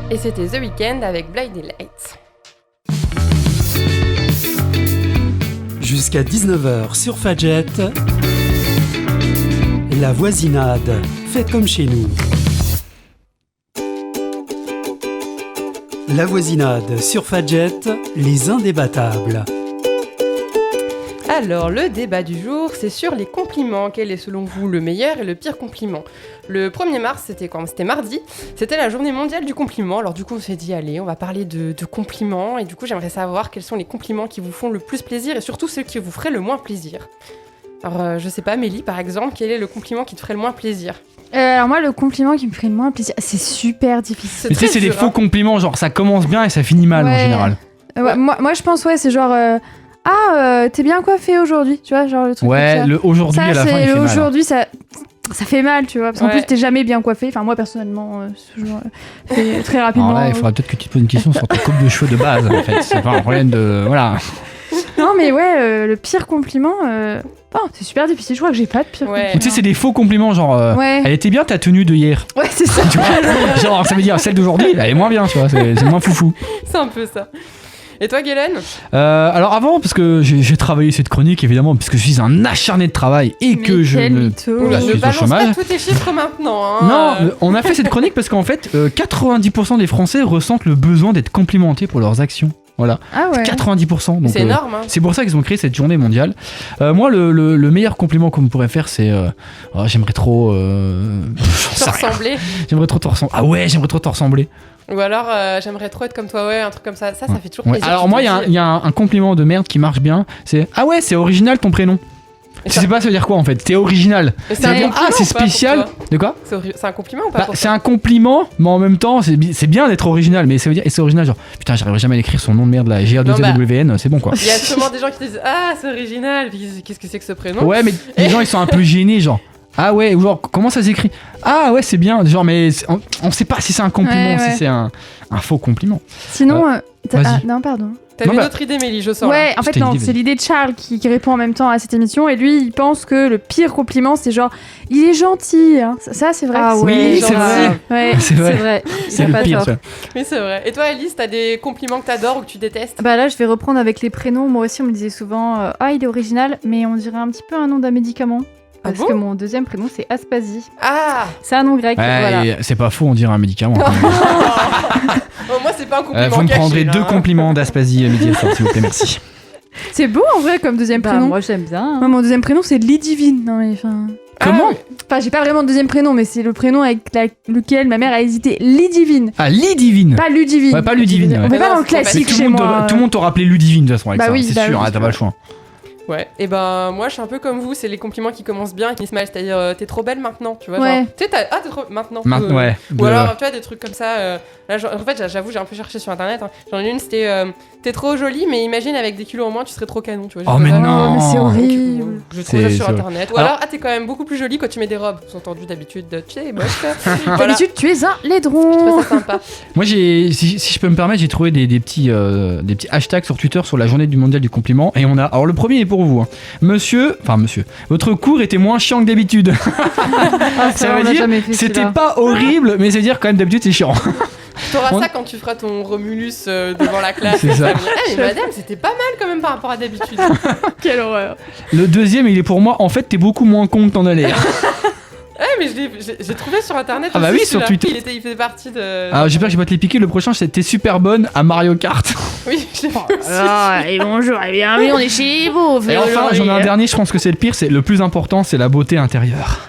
Et c'était The Weeknd avec Blinding Lights. Jusqu'à 19h sur Fadjet, la voisinade, faites comme chez nous. La voisinade sur Fadjet, les indébattables. Alors, le débat du jour, c'est sur les compliments. Quel est selon vous le meilleur et le pire compliment ? Le 1er mars, c'était quand ? C'était mardi. C'était la journée mondiale du compliment. Alors du coup, on s'est dit, allez, on va parler de compliments. Et du coup, j'aimerais savoir quels sont les compliments qui vous font le plus plaisir et surtout ceux qui vous feraient le moins plaisir. Alors, je sais pas, Mélie, par exemple, quel est le compliment qui te ferait le moins plaisir ? Alors moi, le compliment qui me ferait le moins plaisir, c'est super difficile. Mais tu sais, c'est des faux compliments, genre ça commence bien et ça finit mal en Ouais. général. Ouais, moi, je pense, c'est genre... t'es bien coiffé aujourd'hui, tu vois, genre le truc comme Ouais, ça. le aujourd'hui à la fin, il fait mal. Aujourd'hui, ça fait mal, tu vois, parce qu'en Ouais. plus, t'es jamais bien coiffé. Enfin, moi, personnellement, ce genre, fait très rapidement. Alors là, il faudra peut-être que tu te poses une question sur ta coupe de cheveux de base, en fait. C'est pas un problème de... Voilà. Non, mais ouais, le pire compliment... c'est super difficile, je crois que j'ai pas de pire Ouais. compliment. Tu sais, c'est des faux compliments, genre... Ouais. Elle était bien ta tenue de hier. Ouais, c'est ça. Tu vois genre, ça veut dire celle d'aujourd'hui, elle est moins bien, tu vois. C'est moins foufou. C'est un peu ça. Et toi, Galen ? Alors avant, parce que j'ai travaillé cette chronique, évidemment, parce que je suis un acharné de travail et Mais que je quel ne... mytho. Oula, je Ne suis au balance chômage. pas tous tes chiffres maintenant. Hein. Non, on a fait cette chronique parce qu'en fait, 90% des Français ressentent le besoin d'être complimentés pour leurs actions. Voilà, Ah ouais. 90%. Donc, C'est énorme. Hein. c'est pour ça qu'ils ont créé cette journée mondiale. Moi, le meilleur compliment qu'on me pourrait faire, c'est j'aimerais trop... j'en Se sais rien. ressembler. J'aimerais trop te ressembler. Ah ouais, j'aimerais trop te ressembler. Ou alors, j'aimerais trop être comme toi, ouais, un truc comme ça. Ça fait toujours Ouais. plaisir. Alors tu moi, te il dis- y a un compliment de merde qui marche bien. C'est ah ouais, c'est original ton prénom. Et Je ça- sais pas ça veut dire quoi en fait. T'es original. Mais c'est Ça un veut dire compliment ah c'est ou pas pour spécial. toi De quoi? C'est un compliment ou pas Bah, pour c'est toi un compliment, mais en même temps, c'est bien d'être original, mais ça veut dire, et c'est original, genre, putain, j'arriverai jamais à écrire son nom de merde là, GR2ZWN, c'est bon quoi. Il y a sûrement des gens qui te disent ah c'est original. Puis qu'est-ce que c'est que ce prénom ? Ouais, mais les gens ils sont un peu gênés, genre, ah ouais, ou genre, comment ça s'écrit? Ah ouais, c'est bien, genre, mais on sait pas si c'est un compliment, Ouais, ouais. si c'est un faux compliment. Sinon, vas-y. non, pardon. T'avais Non, une bah- autre idée, Mélie, je sens. Ouais, en Je fait, t'ai non, dit, c'est vas-y. l'idée de Charles qui répond en même temps à cette émission. Et lui, il pense que le pire compliment, c'est genre, il est gentil. Hein. Ça, c'est vrai. Ah que ouais, Oui, c'est genre, vrai. Ouais. C'est vrai. C'est vrai. C'est Il a le pas pire, tort. ça. Oui, c'est vrai. Et toi, Alice, t'as des compliments que t'adores ou que tu détestes ? Bah là, je vais reprendre avec les prénoms. Moi aussi, on me disait souvent ah, il est original, mais on dirait un petit peu un nom d'un médicament. Ah Parce bon que mon deuxième prénom, c'est Aspasie. Ah C'est un nom grec, Ouais, voilà. et c'est pas faux, on dirait un médicament. quand même. Oh, moi, c'est pas un compliment. Vous me caché, prendrez là, 2 hein. compliments d'Aspasie midi et soir, s'il vous plaît, merci. C'est beau en vrai comme deuxième Bah, prénom. moi, j'aime bien. Moi, mon deuxième prénom, c'est Lidivine. Non, mais enfin. Comment? Enfin, j'ai pas vraiment de deuxième prénom, mais c'est le prénom avec lequel ma mère a hésité. Lidivine. Ah, Lidivine. Pas Ludivine. Ouais, pas Ludivine, ouais. On fait Mais pas non, dans le c'est trop classique Tout chez le monde moi. tout le monde t'aura appelé Ludivine de toute façon avec Bah ça, oui, c'est bah sûr, oui, hein, t'as pas le choix. Ouais, et ben moi je suis un peu comme vous, c'est les compliments qui commencent bien et qui finissent mal, c'est-à-dire t'es trop belle maintenant, tu vois. Ouais. Genre, tu sais, t'es trop. Maintenant. Ouais. Ou alors, tu vois, des trucs comme ça. Là, en fait, j'avoue, j'ai un peu cherché sur internet. Hein. J'en ai une, c'était t'es trop jolie, mais imagine avec des kilos en moins, tu serais trop canon, tu vois. Oh, mais ça. non. mais c'est Donc, horrible. je trouve ça C'est- sur c'est- internet. Ou alors, t'es quand même beaucoup plus jolie quand tu mets des robes. Sous-entendu d'habitude, tu sais, moche. Voilà. D'habitude, tu es un Je laidron. trouve ça sympa. Moi, si je peux me permettre, j'ai trouvé des petits hashtags sur Twitter sur la journée du mondial du compliment. Et on a. Alors, le premier est pour vous. Hein. Monsieur, votre cours était moins chiant que d'habitude. Ah, Ça ça, veut on l'a dire, jamais fait c'était celui-là. pas horrible, mais ça veut dire quand même d'habitude c'est chiant. T'auras On- ça quand tu feras ton Romulus devant la classe. C'est ça. va me dire, Eh, mais madame, c'était pas mal quand même par rapport à d'habitude. Quelle horreur. Le deuxième, il est pour moi. En fait, t'es beaucoup moins con que t'en as l'air. Mais j'ai trouvé sur internet. Ah bah aussi, oui, sur celui-là. Twitter. Il faisait partie de. Alors, j'espère que je vais pas te les piquer. Le prochain, c'était super bonne à Mario Kart. Oui, j'ai vu aussi. Et bonjour, et bienvenue, on est chez vous. Et enfin, j'en ai un dernier. Je pense que c'est le pire. C'est le plus important, c'est la beauté intérieure.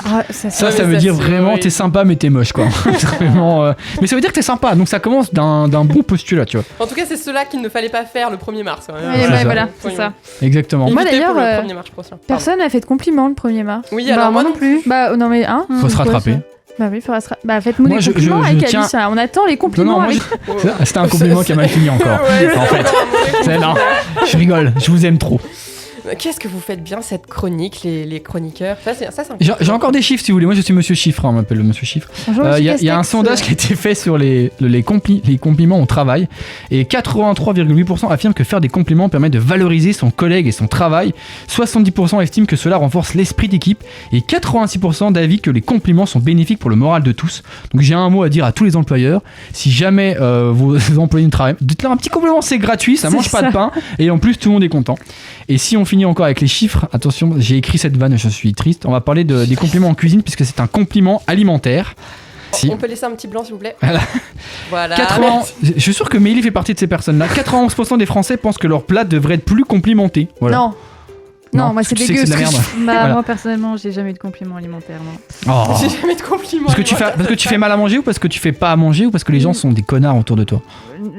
Ah, ça, Ça, Ouais, ça mais veut ça, dire c'est vraiment horrible. t'es sympa mais t'es moche quoi. C'est vraiment, Mais ça veut dire que t'es sympa, donc ça commence d'un bon postulat, tu vois. En tout cas, c'est cela qu'il ne fallait pas faire le 1er mars. Ouais, c'est ça. voilà, c'est ça. Exactement. Moi, Évitez d'ailleurs, pour le 1er mars prochain. Pardon. Personne m'a fait de compliment le 1er mars. Oui, Bah, alors moi non plus. Bah, non, mais hein. Faut se rattraper. Bah oui, faudra se Bah, faites-nous Moi, des je- compliments je avec tiens- Alice. On attend les Non, compliments non, moi, avec. c'était un compliment qui a mal fini encore. Ouais, En c'est fait. encore un mauvais C'est- compliment. non, je rigole, je vous aime trop. Qu'est-ce que vous faites bien cette chronique, les chroniqueurs. Ça, c'est un J'ai encore des chiffres si vous voulez. Moi, je suis Monsieur Chiffre, on m'appelle le Monsieur Chiffre. Bonjour, Il monsieur y a un Castex. sondage qui a été fait sur les compliments au travail et 83,8% affirment que faire des compliments permet de valoriser son collègue et son travail. 70% estiment que cela renforce l'esprit d'équipe et 86% d'avis que les compliments sont bénéfiques pour le moral de tous. Donc j'ai un mot à dire à tous les employeurs. Si jamais vos employés ne travaillent, dites-leur un petit compliment, c'est gratuit, ça C'est mange pas ça. de pain et en plus tout le monde est content. Et si on finit encore avec les chiffres, attention, j'ai écrit cette vanne, je suis triste. On va parler des compliments en cuisine puisque c'est un compliment alimentaire. Si. On peut laisser un petit blanc, s'il vous plaît. Voilà. Voilà. 80 je suis sûr que Mélie fait partie de ces personnes-là. 91% des Français pensent que leur plat devrait être plus complimenté. Voilà. Non. Non, moi c'est tu sais dégueu que c'est ce de la que merde. je... Bah, Voilà. moi personnellement, j'ai jamais eu de compliments alimentaires, non. Oh. J'ai jamais de compliments. Parce que tu fais mal à manger ou parce que tu fais pas à manger ou parce que les gens sont des connards autour de toi?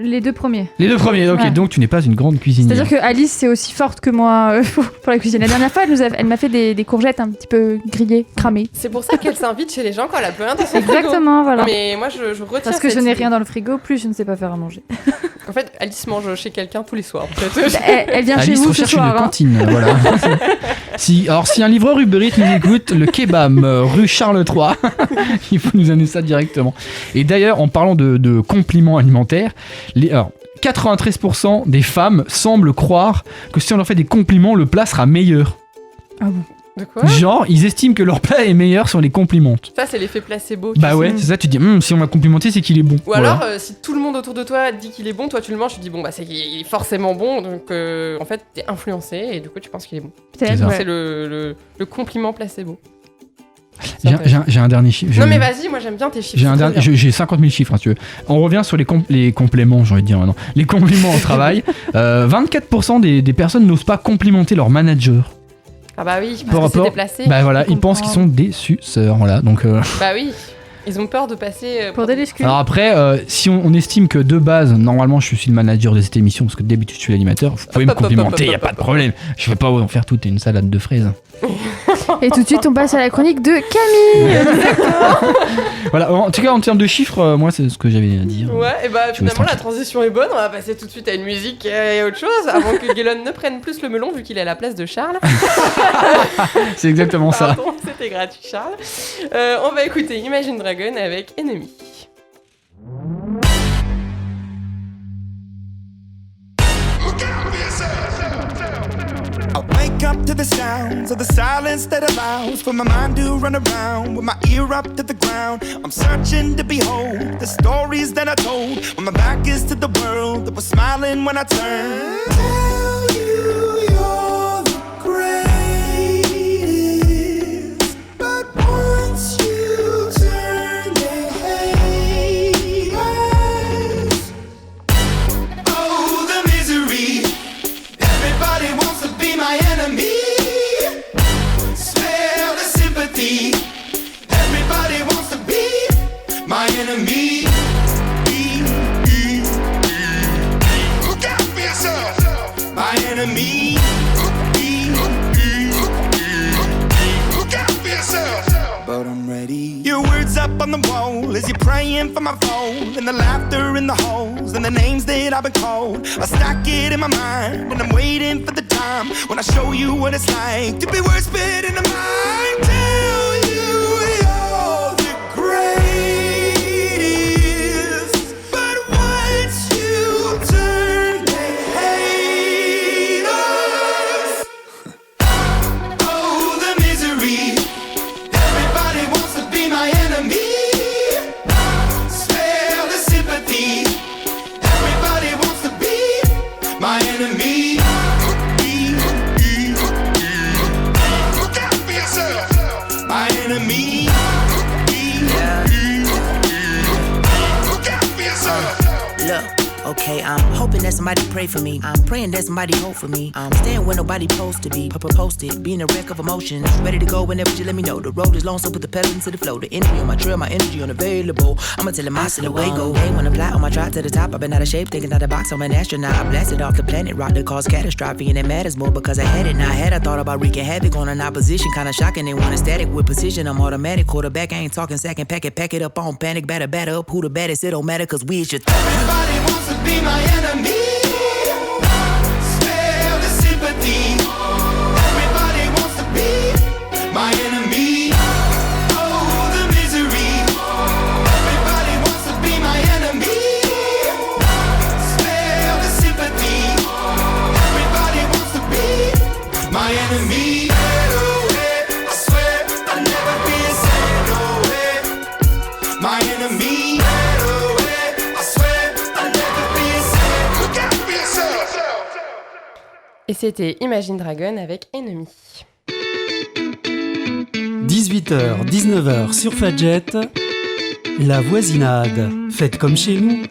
Les deux premiers. Les deux premiers, ok. Ouais. Donc tu n'es pas une grande cuisinière. C'est-à-dire que Alice c'est aussi forte que moi pour la cuisine. La dernière fois, elle m'a fait des courgettes un petit peu grillées, cramées. C'est pour ça qu'elle s'invite chez les gens quand elle a plus rien dans son frigo. Exactement, voilà. Mais moi, je retiens Parce que je cette n'ai idée. rien dans le frigo, plus je ne sais pas faire à manger. En fait, Alice mange chez quelqu'un tous les soirs. En fait. Elle vient chez Alice vous ce recherche soir. une hein. cantine, voilà. Si un livreur Uber Eats nous écoute, le kebab rue Charles III, il faut nous amener ça directement. Et d'ailleurs, en parlant de compliments alimentaires, alors, 93% des femmes semblent croire que si on leur fait des compliments, le plat sera meilleur. De quoi? Genre, ils estiment que leur plat est meilleur si on les complimente. Ça, c'est l'effet placebo. tu Bah sais. ouais, c'est ça, tu dis, si on m'a complimenté, c'est qu'il est bon. Ou Voilà. alors, si tout le monde autour de toi dit qu'il est bon, toi tu le manges, tu dis bon, bah c'est qu'il est forcément bon, donc en fait, t'es influencé et du coup, tu penses qu'il est bon. C'est ça. Donc, c'est le compliment placebo. J'ai un dernier chiffre. Non, mais vas-y, moi j'aime bien tes chiffres. J'ai c'est trop bien. j'ai 50 000 chiffres, hein, si tu veux. On revient sur les compléments, j'ai envie de dire maintenant. Les compliments au travail. 24% des personnes n'osent pas complimenter leur manager. Ah bah oui, Par parce que c'est rapport- déplacé. Bah voilà, je ils pensent qu'ils sont des suceurs. Voilà, donc. Bah oui, ils ont peur de passer. Pour des lescules. Alors après, si on estime que de base, normalement, je suis le manager de cette émission, parce que d'habitude je suis l'animateur, vous pouvez me complimenter, y a pas de problème. Je vais pas en faire toute une salade de fraises. Et tout de suite, on passe à la chronique de Camille. Voilà, en tout cas, en termes de chiffres, moi, c'est ce que j'avais à dire. Ouais, et bah Je me finalement sens la transition est bonne, on va passer tout de suite à une musique et à autre chose, avant que Gellon ne prenne plus le melon vu qu'il est à la place de Charles. C'est exactement ça. Pardon, c'était gratuit Charles. On va écouter Imagine Dragon avec Enemy. I wake up to the sounds of the silence that allows for my mind to run around with my ear up to the ground. I'm searching to behold the stories that I told when my back is to the world that was smiling when I turned. Tell you you're the greatest, but once you turn they hate us. Oh, the misery. Everybody wants to be my enemy. Spare the sympathy. Everybody wants to be my enemy. Look out for yourself. My enemy. Look out for yourself. But I'm ready. Your words up on the wall as you're praying for my phone, and the laughter in the holes and the names that I've been called. I stack it in my mind and I'm waiting for the time when I show you what it's like to be worse fit in the mind. Tell you you're the greatest, but once you turn they hate us. Oh, the misery. Everybody wants to be my enemy. Spare the sympathy. Everybody wants to be my enemy. Look out for yourself. My enemy. Look out for yourself. Look, okay, I'm hoping that somebody pray for me. I'm praying that somebody hope for me. I'm staying where nobody supposed to be. Posted, being a wreck of emotions. Ready to go whenever you let me know. The road is long, so put the pedal into the flow. The energy on my trail, my energy unavailable. I'ma tell him I see the way go. Hey, when I fly on my drive to the top, I've been out of shape, thinking out the box. I'm an astronaut. I blasted off the planet, rock that caused catastrophe, and it matters more because I had it. Now I had I thought about wreaking havoc on an opposition, kinda shocking. They want a static with precision. I'm automatic, quarterback. I ain't talking second, pack it up on panic, batter up. Who the baddest? It don't matter, cause we is your Everybody wants to be my enemy. Spare the sympathy. Et c'était Imagine Dragon avec Enemy. 18h, 19h sur Fadjet, la voisinade, faites comme chez nous.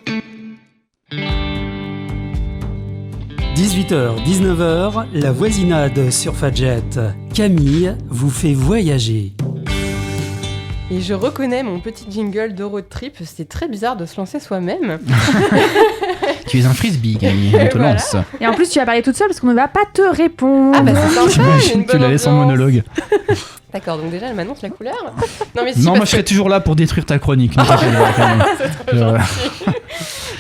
18h, 19h, la voisinade sur Fadjet. Camille vous fait voyager. Et je reconnais mon petit jingle de road trip, c'est très bizarre de se lancer soi-même. Tu es un frisbee, Camille, on te Voilà. lance. Et en plus, tu vas parler toute seule parce qu'on ne va pas te répondre. Ah bah c'est sympa, J'imagine une que tu bonne la laisses en ambiance. monologue. D'accord, donc déjà elle m'annonce la couleur. Non mais si, Non, moi parce je serais toujours là pour détruire ta chronique. Ne t'inquiète pas, Camille. c'est trop gentil.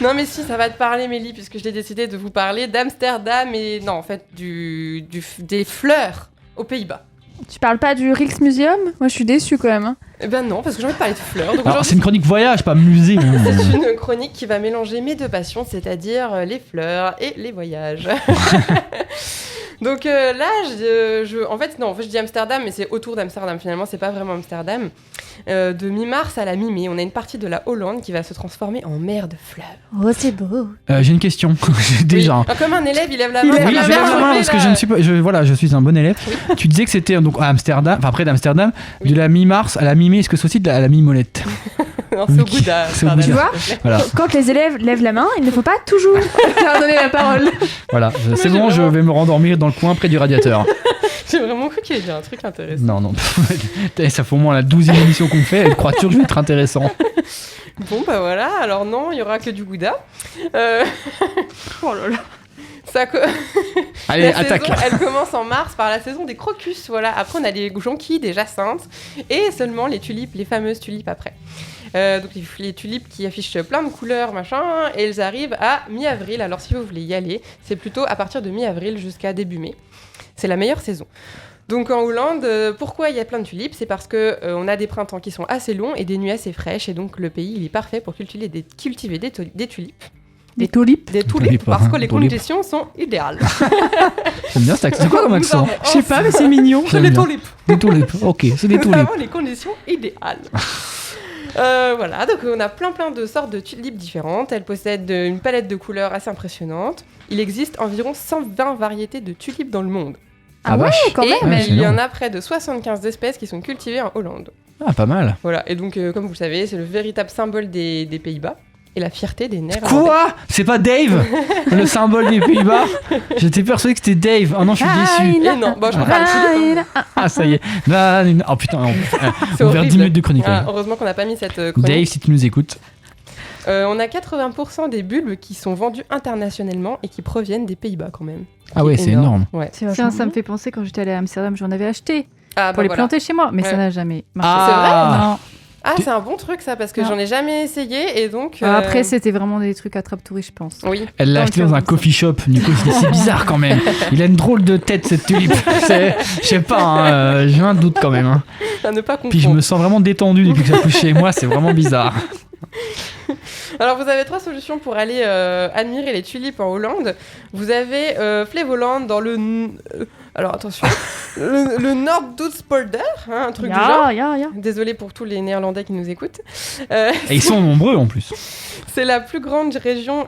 Non mais si, ça va te parler Mélie, puisque j'ai décidé de vous parler d'Amsterdam et non en fait des fleurs aux Pays-Bas. Tu parles pas du Rijksmuseum? Moi, je suis déçue quand même. Hein. Eh ben non, parce que j'ai envie de parler de fleurs. Donc Alors, aujourd'hui, c'est une chronique voyage, pas musée. hein. c'est une chronique qui va mélanger mes deux passions, c'est-à-dire les fleurs et les voyages. Donc là, je dis Amsterdam, mais c'est autour d'Amsterdam. Finalement, c'est pas vraiment Amsterdam. De mi-mars à la mi-mai, on a une partie de la Hollande qui va se transformer en mer de fleurs. Oh, c'est beau. J'ai une question. Déjà. Oui. Ah, comme un élève, il lève la main. Oui, ça je m'a lève la main perturbé, parce que là. je ne suis pas. Je suis un bon élève. Tu disais que c'était donc à Amsterdam, enfin près d'Amsterdam, Oui. de la mi-mars à la mi-mai. Est-ce que c'est aussi à la mi-molette? Non, c'est au Oui. bout d'un. C'est au bout Tu vois Voilà, Quand les élèves lèvent la main, il ne faut pas toujours leur donner la parole. voilà. C'est j'ai bon, je vraiment- vais me rendormir dans le coin près du radiateur. J'ai vraiment cru qu'il y avait un truc intéressant. Non. Ça fait au moins la 12e émission qu'on fait. Elle croit toujours que je vais être intéressant. Bon, bah voilà, alors non, il y aura que du gouda. Oh là là. Allez, La attaque. saison, elle commence en mars par la saison des crocus, voilà. Après, on a les jonquilles, des jacinthes, et seulement les tulipes, les fameuses tulipes après. Donc les tulipes qui affichent plein de couleurs, machin, et elles arrivent à mi-avril. Alors si vous voulez y aller, c'est plutôt à partir de mi-avril jusqu'à début mai. C'est la meilleure saison. Donc en Hollande, pourquoi il y a plein de tulipes? C'est parce que on a des printemps qui sont assez longs et des nuits assez fraîches, et donc le pays il est parfait pour cultiver des tulipes. Des tulipes. Des tulipes, Tulipes, parce que les tulipes. conditions sont idéales. J'aime bien cet accent. C'est quoi comme accent? Je sais pas, mais c'est mignon. C'est J'aime les bien. tulipes. Des tulipes. Ok, c'est des Nous tulipes. avons les conditions idéales. Voilà, donc on a plein de sortes de tulipes différentes. Elles possèdent une palette de couleurs assez impressionnante. Il existe environ 120 variétés de tulipes dans le monde. Ah vache. Quand Et même. Ouais, c'est il y en énorme. a près de 75 espèces qui sont cultivées en Hollande. Ah, pas mal. Voilà, et donc comme vous le savez, c'est le véritable symbole des Pays-Bas et la fierté des Néerlandais. Quoi? C'est pas Dave? Le symbole des Pays-Bas? J'étais persuadé que c'était Dave. Oh non, je suis déçu. Et non, bon, je préfère les tulipes. Ah, ça y est. Oh putain, on C'est va faire horrible. 10 minutes de chronique. Ah, là. heureusement qu'on n'a pas mis cette chronique. Dave, si tu nous écoutes. On a 80% des bulbes qui sont vendus internationalement et qui proviennent des Pays-Bas quand même. Ah ouais, c'est énorme. Ouais. Tiens, ça me fait penser quand j'étais allée à Amsterdam, j'en avais acheté Ah, pour bah les voilà. planter chez moi, mais ça Ouais. n'a jamais marché. Ah. Ah, c'est un bon truc ça, parce que Non. j'en ai jamais essayé et donc. Après, c'était vraiment des trucs attrape-touris, je pense. Oui. Elle l'a Dans acheté le dans un service. coffee shop. Nico, c'est bizarre quand même. Il a une drôle de tête, cette tulipe. Je sais pas, hein, j'ai un doute quand même. Hein. À ne pas Puis je confondre. me sens vraiment détendu depuis que ça touche chez moi. C'est vraiment bizarre. Alors, vous avez 3 solutions pour aller admirer les tulipes en Hollande. Vous avez Flevoland dans le. Alors, attention. le Noord-Duitspolder, hein, un truc du genre. Ya. Désolé pour tous les Néerlandais qui nous écoutent. Et ils sont nombreux en plus. C'est la plus grande région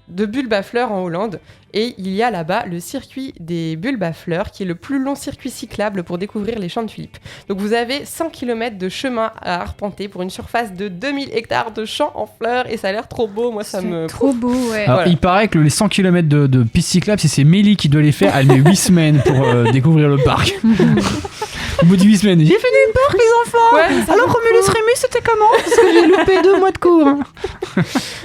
de bulbes à fleurs en Hollande. Et il y a là-bas le circuit des bulbes à fleurs, qui est le plus long circuit cyclable pour découvrir les champs de tulipes. Donc vous avez 100 km de chemin à arpenter pour une surface de 2000 hectares de champs en fleurs. Et ça a l'air trop beau, moi ça me... Trop beau, ouais. Alors, Voilà. il paraît que les 100 km de piste cyclable, si c'est Mélie qui doit les faire, elle met 8 semaines pour découvrir le parc. Au bout de 8 semaines, j'ai fini le parc, les enfants. Ouais, ça Alors, vaut le Romulus coup. Rémus, c'était comment? Parce que j'ai loupé 2 mois de cours. hein.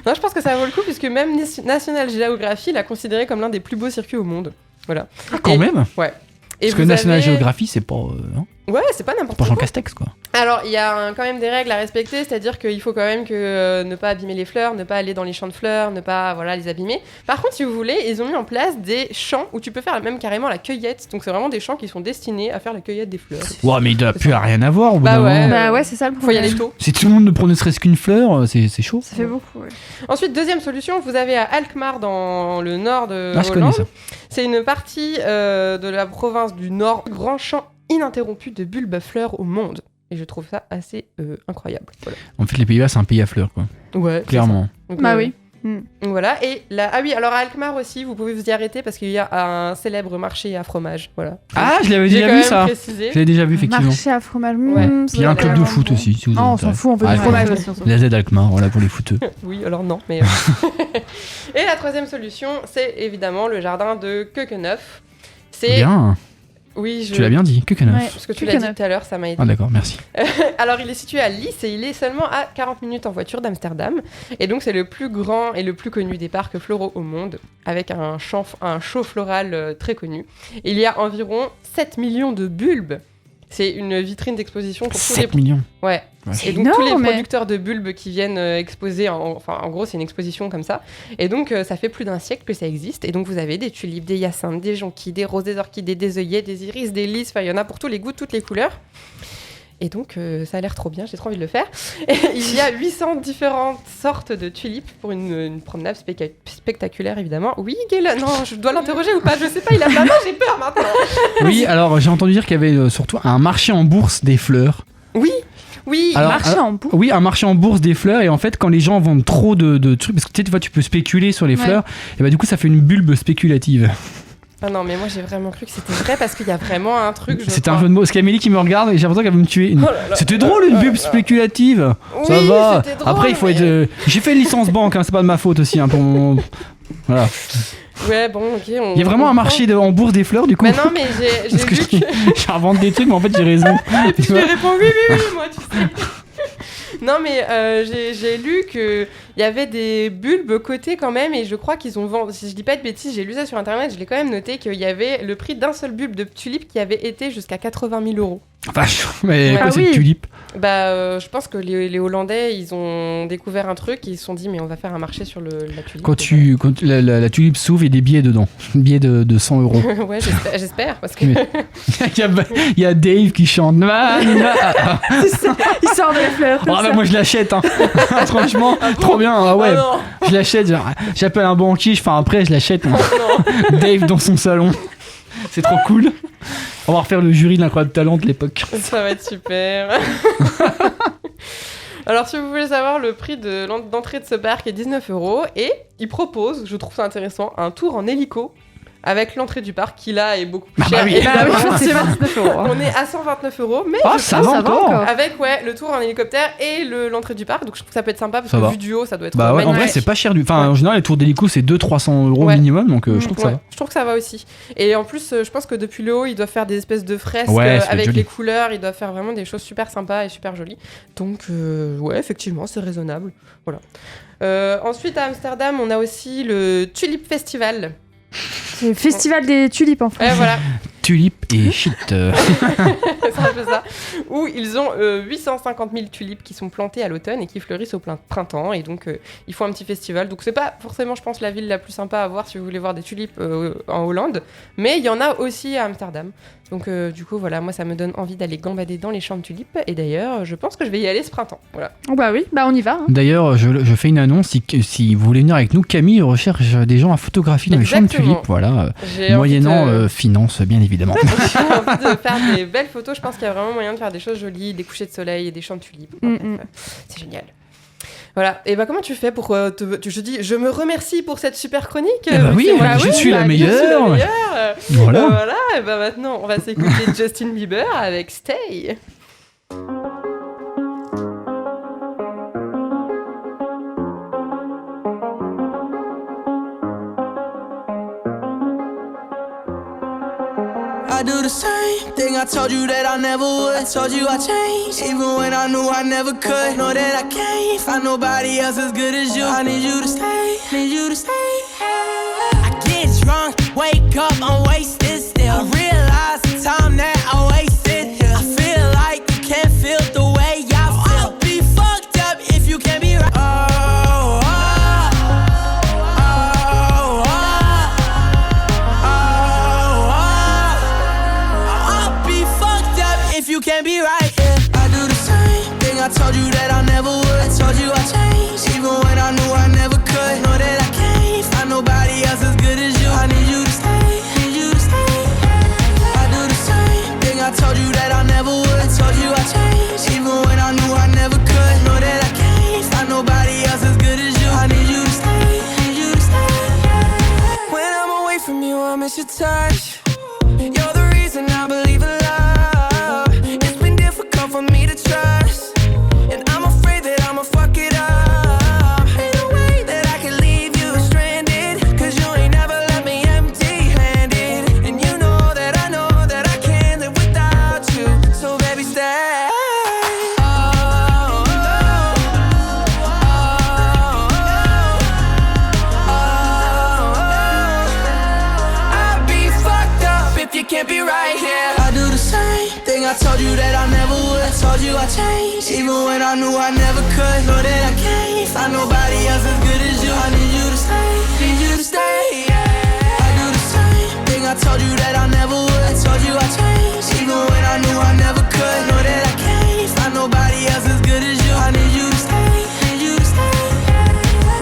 Non, je pense que ça vaut le coup, puisque même National Geographic l'a considéré comme l'un des plus beaux circuits au monde. Voilà. Ah, quand Et- même. Ouais. Et Parce que vous National avez- Geographic, c'est pas. Hein, Ouais, c'est pas n'importe pas Jean quoi. Castex, quoi. Alors, il y a quand même des règles à respecter, c'est-à-dire qu'il faut quand même que ne pas abîmer les fleurs, ne pas aller dans les champs de fleurs, ne pas les abîmer. Par contre, si vous voulez, ils ont mis en place des champs où tu peux faire même carrément la cueillette. Donc, c'est vraiment des champs qui sont destinés à faire la cueillette des fleurs. Ouais, mais il doit plus à rien avoir au bout Bah d'un ouais. moment. Bah ouais, c'est ça le Faut y problème. aller tôt. Si tout le monde ne prenait ne serait-ce qu'une fleur, c'est chaud. Ça fait beaucoup, ouais. Ensuite, deuxième solution, vous avez à Alkmaar dans le nord de Ah, je connais Hollande. ça. C'est une partie de la province du Nord, grand champ ininterrompu de bulbes à fleurs au monde. Et je trouve ça assez incroyable. Voilà. En fait, les Pays-Bas, c'est un pays à fleurs, quoi. Ouais, Clairement. Donc, Bah oui. Donc voilà, et là, ah oui, alors à Alkmaar aussi, vous pouvez vous y arrêter parce qu'il y a un célèbre marché à fromage. Voilà. Ah, je l'avais J'ai déjà quand vu même ça. précisé. Je l'avais déjà vu, effectivement. Marché à fromage. Ouais. Puis il y a un club de foot aussi, si vous Ah, on intéresse. s'en fout, on veut Ah, du fromage voilà. aussi. on s'en fout. La Z Alkmaar, voilà pour les footeux. Oui, alors non, mais. Et la troisième solution, c'est évidemment le jardin de Keukenhof. C'est. Bien, Oui, je. tu l'as bien dit, que Ouais. Parce que tu l'as dit tout à l'heure, ça m'a aidé. Ah d'accord, merci. Alors, il est situé à Lys et il est seulement à 40 minutes en voiture d'Amsterdam. Et donc, c'est le plus grand et le plus connu des parcs floraux au monde, avec un show floral très connu. Il y a environ 7 millions de bulbes. C'est une vitrine d'exposition pour tous les... 7 millions. Ouais. Ouais. Et donc, tous les énorme, mais- producteurs de bulbes qui viennent exposer, en gros, c'est une exposition comme ça. Et donc, ça fait plus d'un siècle que ça existe. Et donc, vous avez des tulipes, des hyacinthes, des jonquilles, des roses, des orchidées, des œillets, des iris, des lys. Enfin, il y en a pour tous les goûts, toutes les couleurs. Et donc, ça a l'air trop bien, j'ai trop envie de le faire. Et il y a 800 différentes sortes de tulipes pour une promenade spectaculaire, évidemment. Oui, Gaël, non, je dois l'interroger ou pas? Je sais pas, il a la main, j'ai peur maintenant. Oui, alors j'ai entendu dire qu'il y avait surtout un marché en bourse des fleurs. Oui, oui. Alors, Marché en bourse. Oui, un marché en bourse des fleurs, et en fait quand les gens vendent trop de trucs, parce que tu sais, des fois tu peux spéculer sur les Ouais. fleurs, et bah du coup ça fait une bulbe spéculative. Ah non, mais moi j'ai vraiment cru que c'était vrai parce qu'il y a vraiment un truc. C'était un jeu de mots, parce qu'Amélie qui me regarde et j'ai l'impression qu'elle veut me tuer. Oh là là. C'était drôle une bulbe spéculative. Ça Oui, va. c'était drôle, Après il faut mais- être. J'ai fait une licence banque, hein, c'est pas de ma faute aussi hein, pour mon. Voilà. Ouais, bon, ok. Il y a vraiment un marché en bourse des fleurs du coup. Mais non, mais j'ai Parce que vu que. j'invente des trucs, mais en fait j'ai raison. Tu Je vois. lui réponds oui, moi, tu sais. Non, mais j'ai lu qu'il y avait des bulbes cotés quand même, et je crois qu'ils ont vendu. Si je dis pas de bêtises, j'ai lu ça sur internet, je l'ai quand même noté qu'il y avait le prix d'un seul bulbe de tulipe qui avait été jusqu'à 80 000 €. Vache, mais quoi Ah cette oui. tulipe? Bah, je pense que les Hollandais, ils ont découvert un truc, ils se sont dit, mais on va faire un marché sur la tulipe. Quand la tulipe s'ouvre, il y a des billets dedans. Des billets de 100 €. Ouais, j'espère, parce que. Mais- il y a Dave qui chante. Il sort de la fleur. Oh, bah, moi je l'achète, hein. Franchement, trop bien. Ah ouais, Oh non, je l'achète. J'appelle un banquier, après je l'achète. moi. oh non. Dave dans son salon. C'est trop cool. On va refaire le jury de l'incroyable talent de l'époque. Ça va être super. Alors, si vous voulez savoir, le prix d'entrée de ce parc est 19 € et il propose, je trouve ça intéressant, un tour en hélico avec l'entrée du parc qui là est beaucoup plus Ah bah cher. oui. Et là, Bah oui, vraiment, c'est 29 €. on est à 129 €, mais Ah, je ça pense va encore. avec le tour en hélicoptère et l'entrée du parc. Donc, je trouve que ça peut être sympa parce Ça que va. vu du haut, ça doit être Bah ouais, en magnifique. vrai, c'est pas cher du. Enfin, Ouais. en général, les tours d'hélico, c'est 200-300 € Ouais. minimum, donc je trouve que ça Ouais, va. je trouve que ça va aussi. Et en plus, je pense que depuis le haut, ils doivent faire des espèces de fresques Ouais, ça va être avec joli. les couleurs. Ils doivent faire vraiment des choses super sympas et super jolies. Donc, ouais, effectivement, c'est raisonnable. Voilà. Ensuite, à Amsterdam, on a aussi le Tulip Festival. C'est le festival des tulipes en fait. Ouais, voilà, Tulipe et shit. c'est un peu ça. Où ils ont 850 000 tulipes qui sont plantées à l'automne et qui fleurissent au printemps. Et donc, ils font un petit festival. Donc, c'est pas forcément, je pense, la ville la plus sympa à voir si vous voulez voir des tulipes en Hollande. Mais il y en a aussi à Amsterdam. Donc, du coup, voilà, moi, ça me donne envie d'aller gambader dans les champs de tulipes. Et d'ailleurs, je pense que je vais y aller ce printemps. Voilà. Oh bah oui, bah on y va. hein. D'ailleurs, je fais une annonce. Si vous voulez venir avec nous, Camille recherche des gens à photographier dans les champs de Exactement. tulipes. Voilà. J'ai Moyennant envie de- finance, bien évidemment. J'ai envie de faire des belles photos. Je pense qu'il y a vraiment moyen de faire des choses jolies, des couchers de soleil et des champs de tulipes. Enfin, Mm, bref, c'est génial. Voilà. Et bah, comment tu fais pour je me remercie pour cette super chronique. Eh bah oui, Maxime. je suis la Je suis meilleure. la meilleure. Voilà. Voilà. Et bah maintenant, on va s'écouter Justin Bieber avec Stay. I do the same thing I told you that I never would. I told you I changed, even when I knew I never could. Know that I can't find nobody else as good as you. I need you to stay, need you to stay. I get drunk, wake up, I'm wasted still. I realize the time that I wasted here. I feel like you can't feel the way I feel. I'll be fucked up if you can't be right. If you can't be right, yeah. I do the same thing I told you that I never would. I told you I changed, even when I knew I never could. Know that I can't find nobody else as good as you. I need you to stay, need you to stay. touch. You're the reason I believe in love. It's been difficult for me to trust, and I'm afraid that I'ma fuck it up. Ain't no way that I can leave you stranded, 'cause you ain't never left me empty-handed. And you know that I can't live without you. So baby, stay. I'd be fucked up if you can't be right here. I do the same thing I told you that I never would. I told you I changed, even when I knew I never could. Know that I can't find nobody else as good as you. I need you to stay, need you to stay, yeah. I do the same thing I told you that I never would. I told you I changed, even when I knew I never could. Know that I can't find nobody else as good as you. I need you to stay, need you to stay,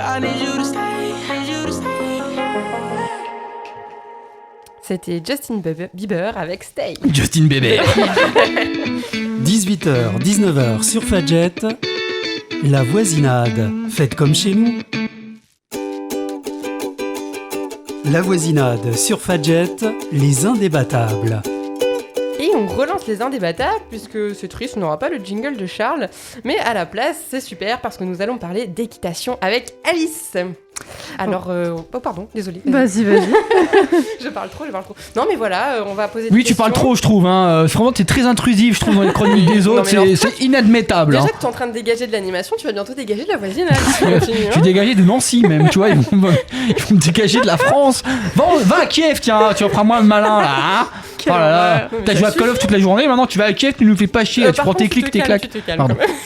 I need you to stay, need you to stay. C'était Justin Bieber avec Stay. Justin Bieber. 18h, 19h sur Fadjet, la voisinade, faites comme chez nous. La voisinade sur Fadjet, les indébattables. Et on relance les indébattables, puisque c'est triste, on n'aura pas le jingle de Charles, mais à la place, c'est super, parce que nous allons parler d'équitation avec Alice. Alors, oh pardon, désolée. Vas-y. Je parle trop. Non mais voilà, on va poser des Oui, questions. tu parles trop, je trouve. Hein. Vraiment, t'es très intrusif, je trouve, dans les chroniques des Non, autres. mais alors- C'est inadmettable. Déjà Hein. que tu es en train de dégager de l'animation, tu vas bientôt dégager de la voisine. Alice, si on continue, Je hein. suis dégagé de Nancy, même, tu vois. Ils vont me dégager de la France. Va à Kiev, tiens, tu vas prendre moi le malin, là. Hein. Oh là là, horreur. Non, mais t'as joué à Call of toute la journée, maintenant tu vas à Kiev, tu nous fais pas chier, tu Par prends tes contre, clics, tes claques. Tu te calmes Pardon. quand même.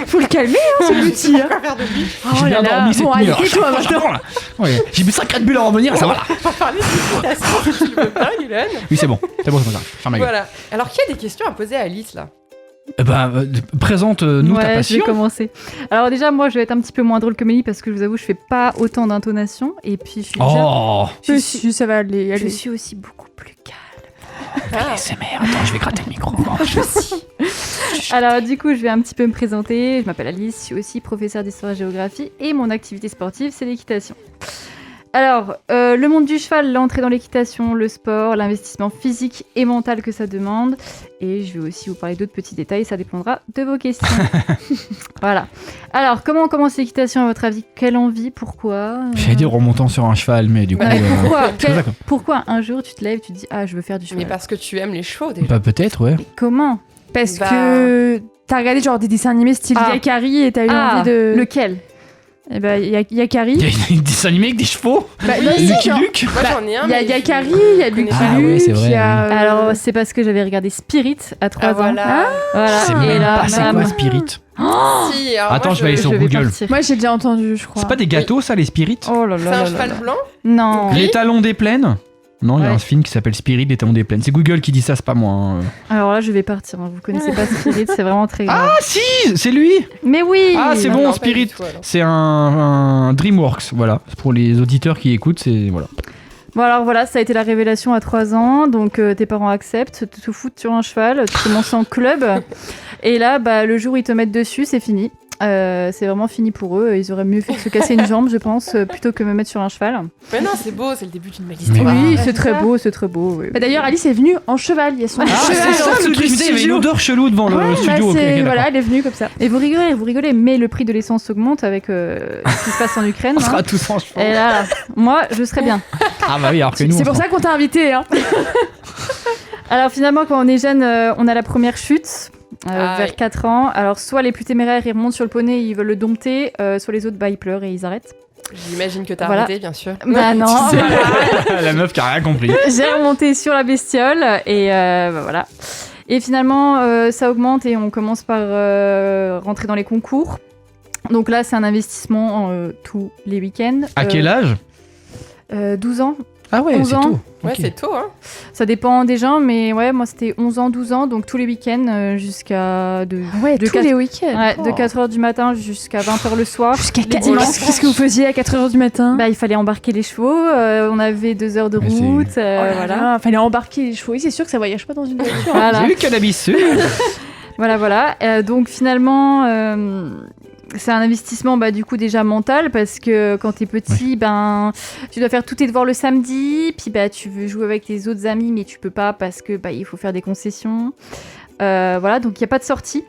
Faut le calmer, hein, ce petit. Hein. Quoi faire de lui J'ai bien dormi cette Bon, nuit. allez, alors, tais-toi j'apprends, maintenant. là. Ouais, j'ai mis 5 bulles à revenir, ça va là. On va parler d'équitation, si tu le veux bien, Guylaine. Oui, c'est bon, c'est bon, ferme ma gueule. Voilà. Alors, qui a des questions à poser à Alice, là? Présente-nous ta Ouais, je passion. vais commencer. Alors déjà, moi, je vais être un petit peu moins drôle que Mélie parce que je vous avoue, je fais pas autant d'intonation. Et puis, je suis déjà... Oh, Si, ça va aller. Je suis aussi beaucoup plus calme. Ah. ASMR, attends, je vais gratter le micro. Alors du coup, je vais un petit peu me présenter. Je m'appelle Alice, je suis aussi professeure d'histoire-géographie et mon activité sportive, c'est l'équitation. Alors, le monde du cheval, l'entrée dans l'équitation, le sport, l'investissement physique et mental que ça demande. Et je vais aussi vous parler d'autres petits détails, ça dépendra de vos questions. Voilà. Alors, comment on commence l'équitation à votre avis? Quelle envie? Pourquoi? J'allais dire remontant sur un cheval, mais du coup. Ouais, pourquoi, c'est pour ça que- pourquoi un jour tu te lèves, tu te dis ah je veux faire du cheval? Mais parce que tu aimes les chevaux, déjà. Bah, peut-être, ouais. Mais comment? Parce Bah. que t'as regardé genre des dessins animés style Ah. Yakari et t'as eu envie de. lequel? Eh ben, il y a Il y Yakari. a des dessins animés avec des chevaux. Bah, non, si, Lucky genre, Luke. Moi, j'en ai un, Il y a mais Yakari, je il y a connais Lucky pas. Ah ouais, c'est Luke, vrai, il y a. Alors, c'est parce que j'avais regardé Spirit à 3 Ah, ans. voilà. Voilà. C'est Et même là, pas c'est bam. quoi Spirit. Si, alors Attends, moi, je vais aller sur je vais Google. partir. Moi j'ai déjà entendu, je crois. C'est pas des gâteaux, ça, les Spirit? Oh là C'est là un là cheval là. blanc. Non. Les talons des plaines? Non, il y a Ouais. un film qui s'appelle Spirit, les talons des plaines. C'est Google qui dit ça, c'est pas moi. Hein. Alors là, je vais partir. Hein. Vous connaissez pas Spirit, c'est vraiment très grave. Ah si, c'est lui. Mais oui. Ah, c'est Non, bon, non, pas Spirit. du tout, alors. C'est un DreamWorks, voilà. Pour les auditeurs qui écoutent, c'est voilà. Bon alors voilà, ça a été la révélation à 3 ans. Donc tes parents acceptent, te foutent sur un cheval, tu commences en club. Et là, bah, le jour où ils te mettent dessus, c'est fini. C'est vraiment fini pour eux. Ils auraient mieux fait de se casser une jambe, je pense, plutôt que me mettre sur un cheval. Mais non, c'est beau, c'est le début d'une belle Mais histoire. Oui, ouais, c'est très ça. beau, c'est très beau. Oui. Bah, d'ailleurs, Alice est venue en cheval. Il y a son Ah, cheval c'est ça en le dessous truc. du Je me disais, il y avait une studio. odeur chelou devant Ouais, le studio. bah, ok, c'est- ok, voilà, d'accord. elle est venue comme ça. Et vous rigolez, mais le prix de l'essence augmente avec ce qui se passe en Ukraine. On hein. sera tous en cheval. Et là, moi, je serais bien. Ah bah oui, alors que nous. C'est on pour s'en- ça qu'on t'a invité. Hein. Alors finalement, quand on est jeune, on a la première chute. Ah, Vers oui. 4 ans. Alors, soit les plus téméraires, ils remontent sur le poney, ils veulent le dompter, soit les autres, bah, ils pleurent et ils arrêtent. J'imagine que t'as Voilà. arrêté, bien sûr. Bah non, voilà. La meuf qui a rien compris. J'ai remonté sur la bestiole et bah, voilà. Et finalement, ça augmente et on commence par rentrer dans les concours. Donc là, c'est un investissement tous les week-ends. À quel âge? 12 ans. Ah ouais, 11 c'est ans. tôt. Ouais, Ok. c'est tôt, hein. Ça dépend des gens, mais ouais, moi c'était 11 ans, 12 ans, donc tous les week-ends jusqu'à Ouais, de tous quatre- les week-ends. ouais, de Oh. 4h du matin jusqu'à 20h le soir. Jusqu'à Les 4 dimanches. Qu'est-ce que vous faisiez à 4h du matin? Bah, il fallait embarquer les chevaux, on avait 2 heures de Mais c'est- route, Oh là voilà. là, fallait embarquer les chevaux. Oui, c'est sûr que ça voyage pas dans une voiture. Voilà. J'ai eu cannabis. Voilà. Donc finalement, c'est un investissement du coup déjà mental parce que quand t'es petit, tu dois faire tous tes devoirs le samedi, puis tu veux jouer avec tes autres amis mais tu peux pas parce que il faut faire des concessions. Voilà, donc il y a pas de sortie.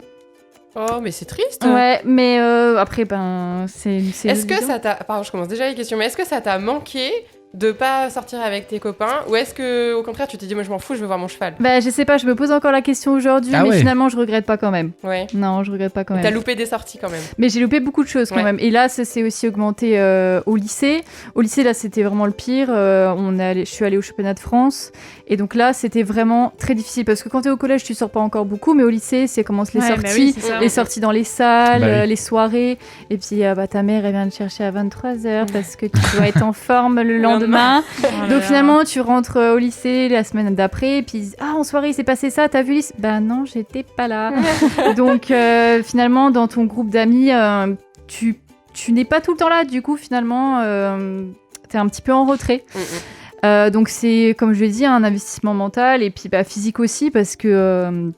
Oh, mais c'est triste. Ouais, mais après c'est Est-ce que ça t'a... Pardon, je commence déjà les questions, mais est-ce que ça t'a manqué de pas sortir avec tes copains, ou est-ce que au contraire tu t'es dit moi je m'en fous, je veux voir mon cheval? Je sais pas, je me pose encore la question aujourd'hui, mais finalement je regrette pas quand même. Ouais. Non, je regrette pas quand même. T'as loupé des sorties quand même. Mais j'ai loupé beaucoup de choses quand même. Et là, ça s'est aussi augmenté au lycée. Au lycée, là, c'était vraiment le pire. Je suis allée au championnat de France. Et donc là, c'était vraiment très difficile. Parce que quand t'es au collège, tu sors pas encore beaucoup. Mais au lycée, c'est commence les sorties. Les sorties dans les salles, les soirées. Et puis, ta mère, elle vient te chercher à 23h parce que tu dois être en forme le lendemain. Donc finalement, tu rentres au lycée la semaine d'après. Et puis, en soirée, il s'est passé ça. T'as vu lycée? Non, j'étais pas là. Donc finalement, dans ton groupe d'amis, tu n'es pas tout le temps là. Du coup, finalement, t'es un petit peu en retrait. Donc c'est, comme je l'ai dit, un investissement mental et puis physique aussi parce que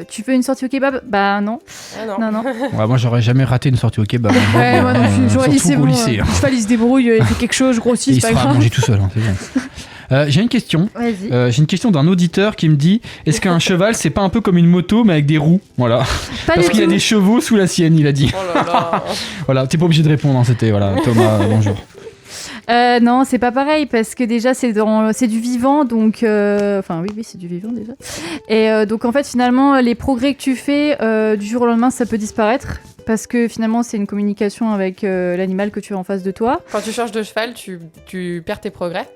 tu veux une sortie au kebab? Non. Non. Ouais, moi, j'aurais jamais raté une sortie au kebab. Ouais, moi non plus. J'aurais dit c'est bon. Lycée, Le cheval, il se débrouille, il fait quelque chose, je grossis, il c'est se pas fera grave. manger tout seul, c'est bon. J'ai une question. Vas-y. J'ai une question d'un auditeur qui me dit est-ce qu'un cheval c'est pas un peu comme une moto mais avec des roues? Voilà. Parce qu'il y a des chevaux sous la sienne, il a dit. Oh là là. Voilà, t'es pas obligé de répondre, c'était Thomas, bonjour. Non, c'est pas pareil parce que déjà c'est du vivant, donc oui, c'est du vivant déjà. Et donc en fait finalement les progrès que tu fais du jour au lendemain ça peut disparaître parce que finalement c'est une communication avec l'animal que tu as en face de toi. Quand tu changes de cheval, tu perds tes progrès.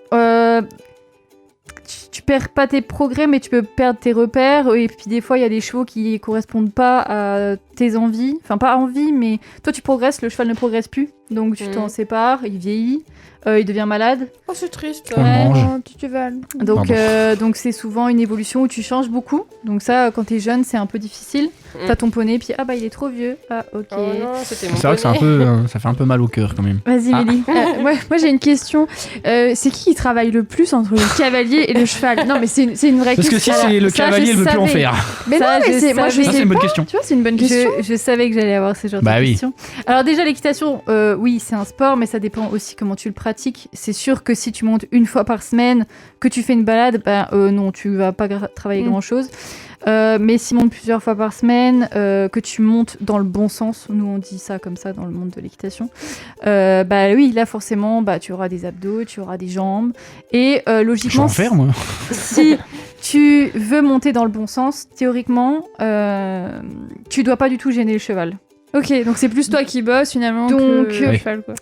Tu perds pas tes progrès, mais tu peux perdre tes repères. Et puis des fois, il y a des chevaux qui correspondent pas à tes envies. Enfin, pas envie, mais toi, tu progresses, le cheval ne progresse plus. Donc, tu t'en sépares, il vieillit, il devient malade. Oh, c'est triste. On le mange. Petit cheval. Donc, c'est souvent une évolution où tu changes beaucoup. Donc ça, quand t'es jeune, c'est un peu difficile. T'as ton poney, puis il est trop vieux. Ah, ok. Oh non, c'était mon C'est vrai que ça fait un peu mal au cœur quand même. Vas-y, Mélie. Moi j'ai une question. C'est qui travaille le plus entre le cavalier et le cheval? Non, mais c'est une vraie Parce question. que si c'est le cavalier, il veut plus en faire. Mais non, mais c'est moi je Ça, c'est sais une bonne pas. question. Tu vois, c'est une bonne question. Je savais que j'allais avoir ce genre de questions. Alors déjà, l'équitation, oui, c'est un sport, mais ça dépend aussi comment tu le pratiques. C'est sûr que si tu montes une fois par semaine, que tu fais une balade, non, tu vas pas travailler grand-chose. Mais si tu montes plusieurs fois par semaine, que tu montes dans le bon sens, nous on dit ça comme ça dans le monde de l'équitation, oui, là forcément, tu auras des abdos, tu auras des jambes, et logiquement, Je vais en faire, moi. si tu veux monter dans le bon sens, théoriquement, tu dois pas du tout gêner le cheval. Ok, donc c'est plus toi qui bosses finalement que le cheval, quoi.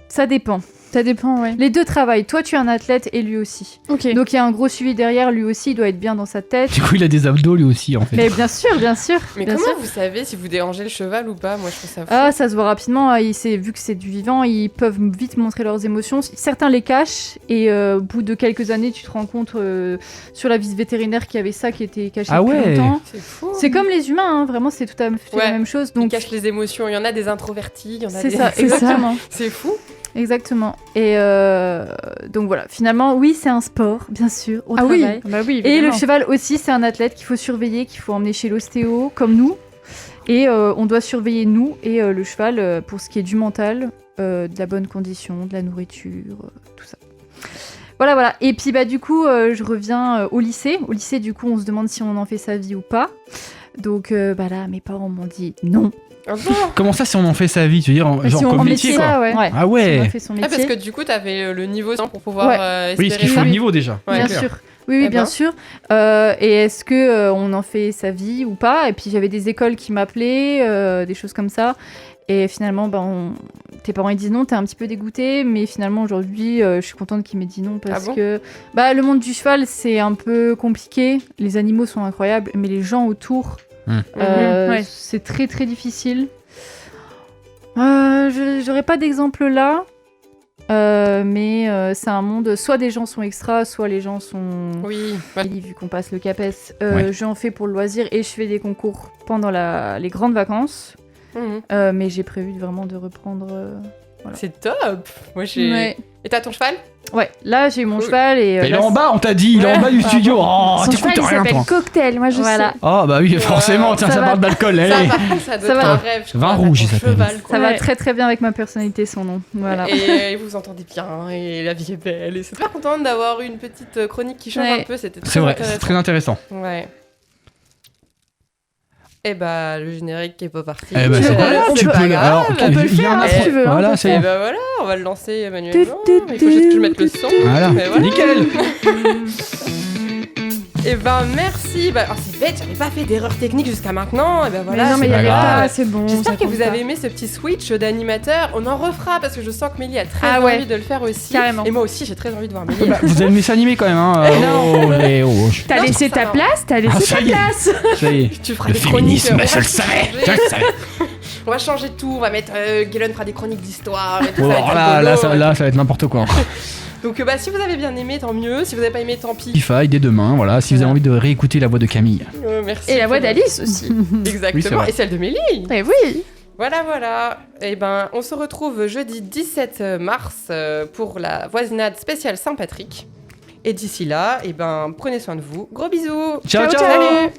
Ça dépend. Ça dépend, ouais. Les deux travaillent. Toi, tu es un athlète et lui aussi. Ok. Donc, il y a un gros suivi derrière. Lui aussi, il doit être bien dans sa tête. Du coup, il a des abdos lui aussi en fait. Mais bien sûr. Mais bien comment sûr. vous savez si vous dérangez le cheval ou pas? Moi, je trouve ça fou. Ah, ça se voit rapidement. Vu que c'est du vivant, ils peuvent vite montrer leurs émotions. Certains les cachent. Et au bout de quelques années, tu te rends compte sur la visite vétérinaire qu'il y avait ça qui était caché depuis longtemps. C'est fou. C'est comme les humains, hein. Vraiment, c'est tout à fait la même chose. Donc, ils cachent les émotions. Il y en a des introvertis, il y en a c'est des... ça, exactement. C'est fou. Exactement. Et donc voilà, finalement, oui, c'est un sport, bien sûr, au travail. Oui, Et évidemment. le cheval aussi, c'est un athlète qu'il faut surveiller, qu'il faut emmener chez l'ostéo, comme nous. Et on doit surveiller nous et le cheval pour ce qui est du mental, de la bonne condition, de la nourriture, tout ça. Voilà. Et puis du coup, je reviens au lycée. Au lycée, du coup, on se demande si on en fait sa vie ou pas. Donc là, mes parents m'ont dit non. Comment ça, si on en fait sa vie, tu veux dire, genre comme métier, quoi. Ça, ouais. Ah ouais. Si on a fait son métier. Parce que du coup, t'avais le niveau pour pouvoir espérer. Oui, ce qu'il faut le niveau déjà. Bien sûr. Oui, bien sûr. Et est-ce que on en fait sa vie ou pas? Et puis j'avais des écoles qui m'appelaient, des choses comme ça. Et finalement, tes parents ils disent non, t'es un petit peu dégoûté, mais finalement aujourd'hui, je suis contente qu'ils m'aient dit non parce que le monde du cheval c'est un peu compliqué. Les animaux sont incroyables, mais les gens autour, c'est très très difficile. J'aurais pas d'exemple là. Mais c'est un monde, soit des gens sont extras, soit les gens sont... Oui. Vu qu'on passe le CAPES. J'en fais pour le loisir et je fais des concours pendant les grandes vacances. Mais j'ai prévu vraiment de reprendre Voilà. C'est top. Moi, j'ai. Ouais. Et t'as ton cheval? Ouais, là j'ai mon Cool. cheval et. Mais il est là, en bas, on t'a dit, il est en bas du studio. Oh, son t'écoutes cheval il rien, s'appelle toi. Cocktail, moi je Voilà. sais. Oh, bah oui, forcément, tiens, ça ça va. parle d'alcool. Ça, Allez. par contre, ça doit Ça être va. un rêve. je Vin crois, rouge, t'as il ton s'appelle. cheval, quoi. Ça va très très bien avec ma personnalité, son nom. Voilà. Et vous entendez bien, et la vie est belle. Et c'est super contente d'avoir une petite chronique qui change Ouais. un peu. C'était très C'est vrai, intéressant. c'est très intéressant. Ouais. Et bah, le générique qui est pas parti. Eh ben, c'est pas grave, tu pas peux. grave. Alors, on peut le il y en a faire, si tu veux, hein, Voilà, on peut c'est Et bon. bah voilà, on va le lancer manuellement. Il faut juste que je mette le son. Voilà, Et voilà. nickel. Et ben merci. Bah, oh, c'est bête, j'avais pas fait d'erreur technique jusqu'à maintenant. Et ben voilà. mais non, mais il y pas avait grave. pas, c'est bon. J'espère ça que compte vous pas. avez aimé ce petit switch d'animateur. On en refera parce que je sens que Mélie a très Ah ouais. envie de le faire aussi. Carrément. Et moi aussi, j'ai très envie de voir Mélie. Bah, vous allez me laisser animer quand même, hein. Oh, eh, oh, T'as Non, laissé ça ta va. place, t'as Ah, laissé ça ta y est. place. Ça y est. Tu feras Le des chroniques. féminisme, on je va le savais. changer. Je le savais. On va changer tout. On va mettre. Galen fera des chroniques d'histoire. Et tout, Oh, ça va être là, rigolo. là, ça va être n'importe quoi. Donc bah, si vous avez bien aimé, tant mieux. Si vous n'avez pas aimé, tant pis. Spotify dès demain, voilà. Si vous avez envie de réécouter la voix de Camille. Merci. Et la voix pour- d'Alice aussi. Oui, c'est Exactement. vrai. Et celle de Mélie. Eh oui. Voilà. Et ben, on se retrouve jeudi 17 mars pour la voisinade spéciale Saint-Patrick. Et d'ici là, et ben, prenez soin de vous. Gros bisous. Ciao, ciao. Salut.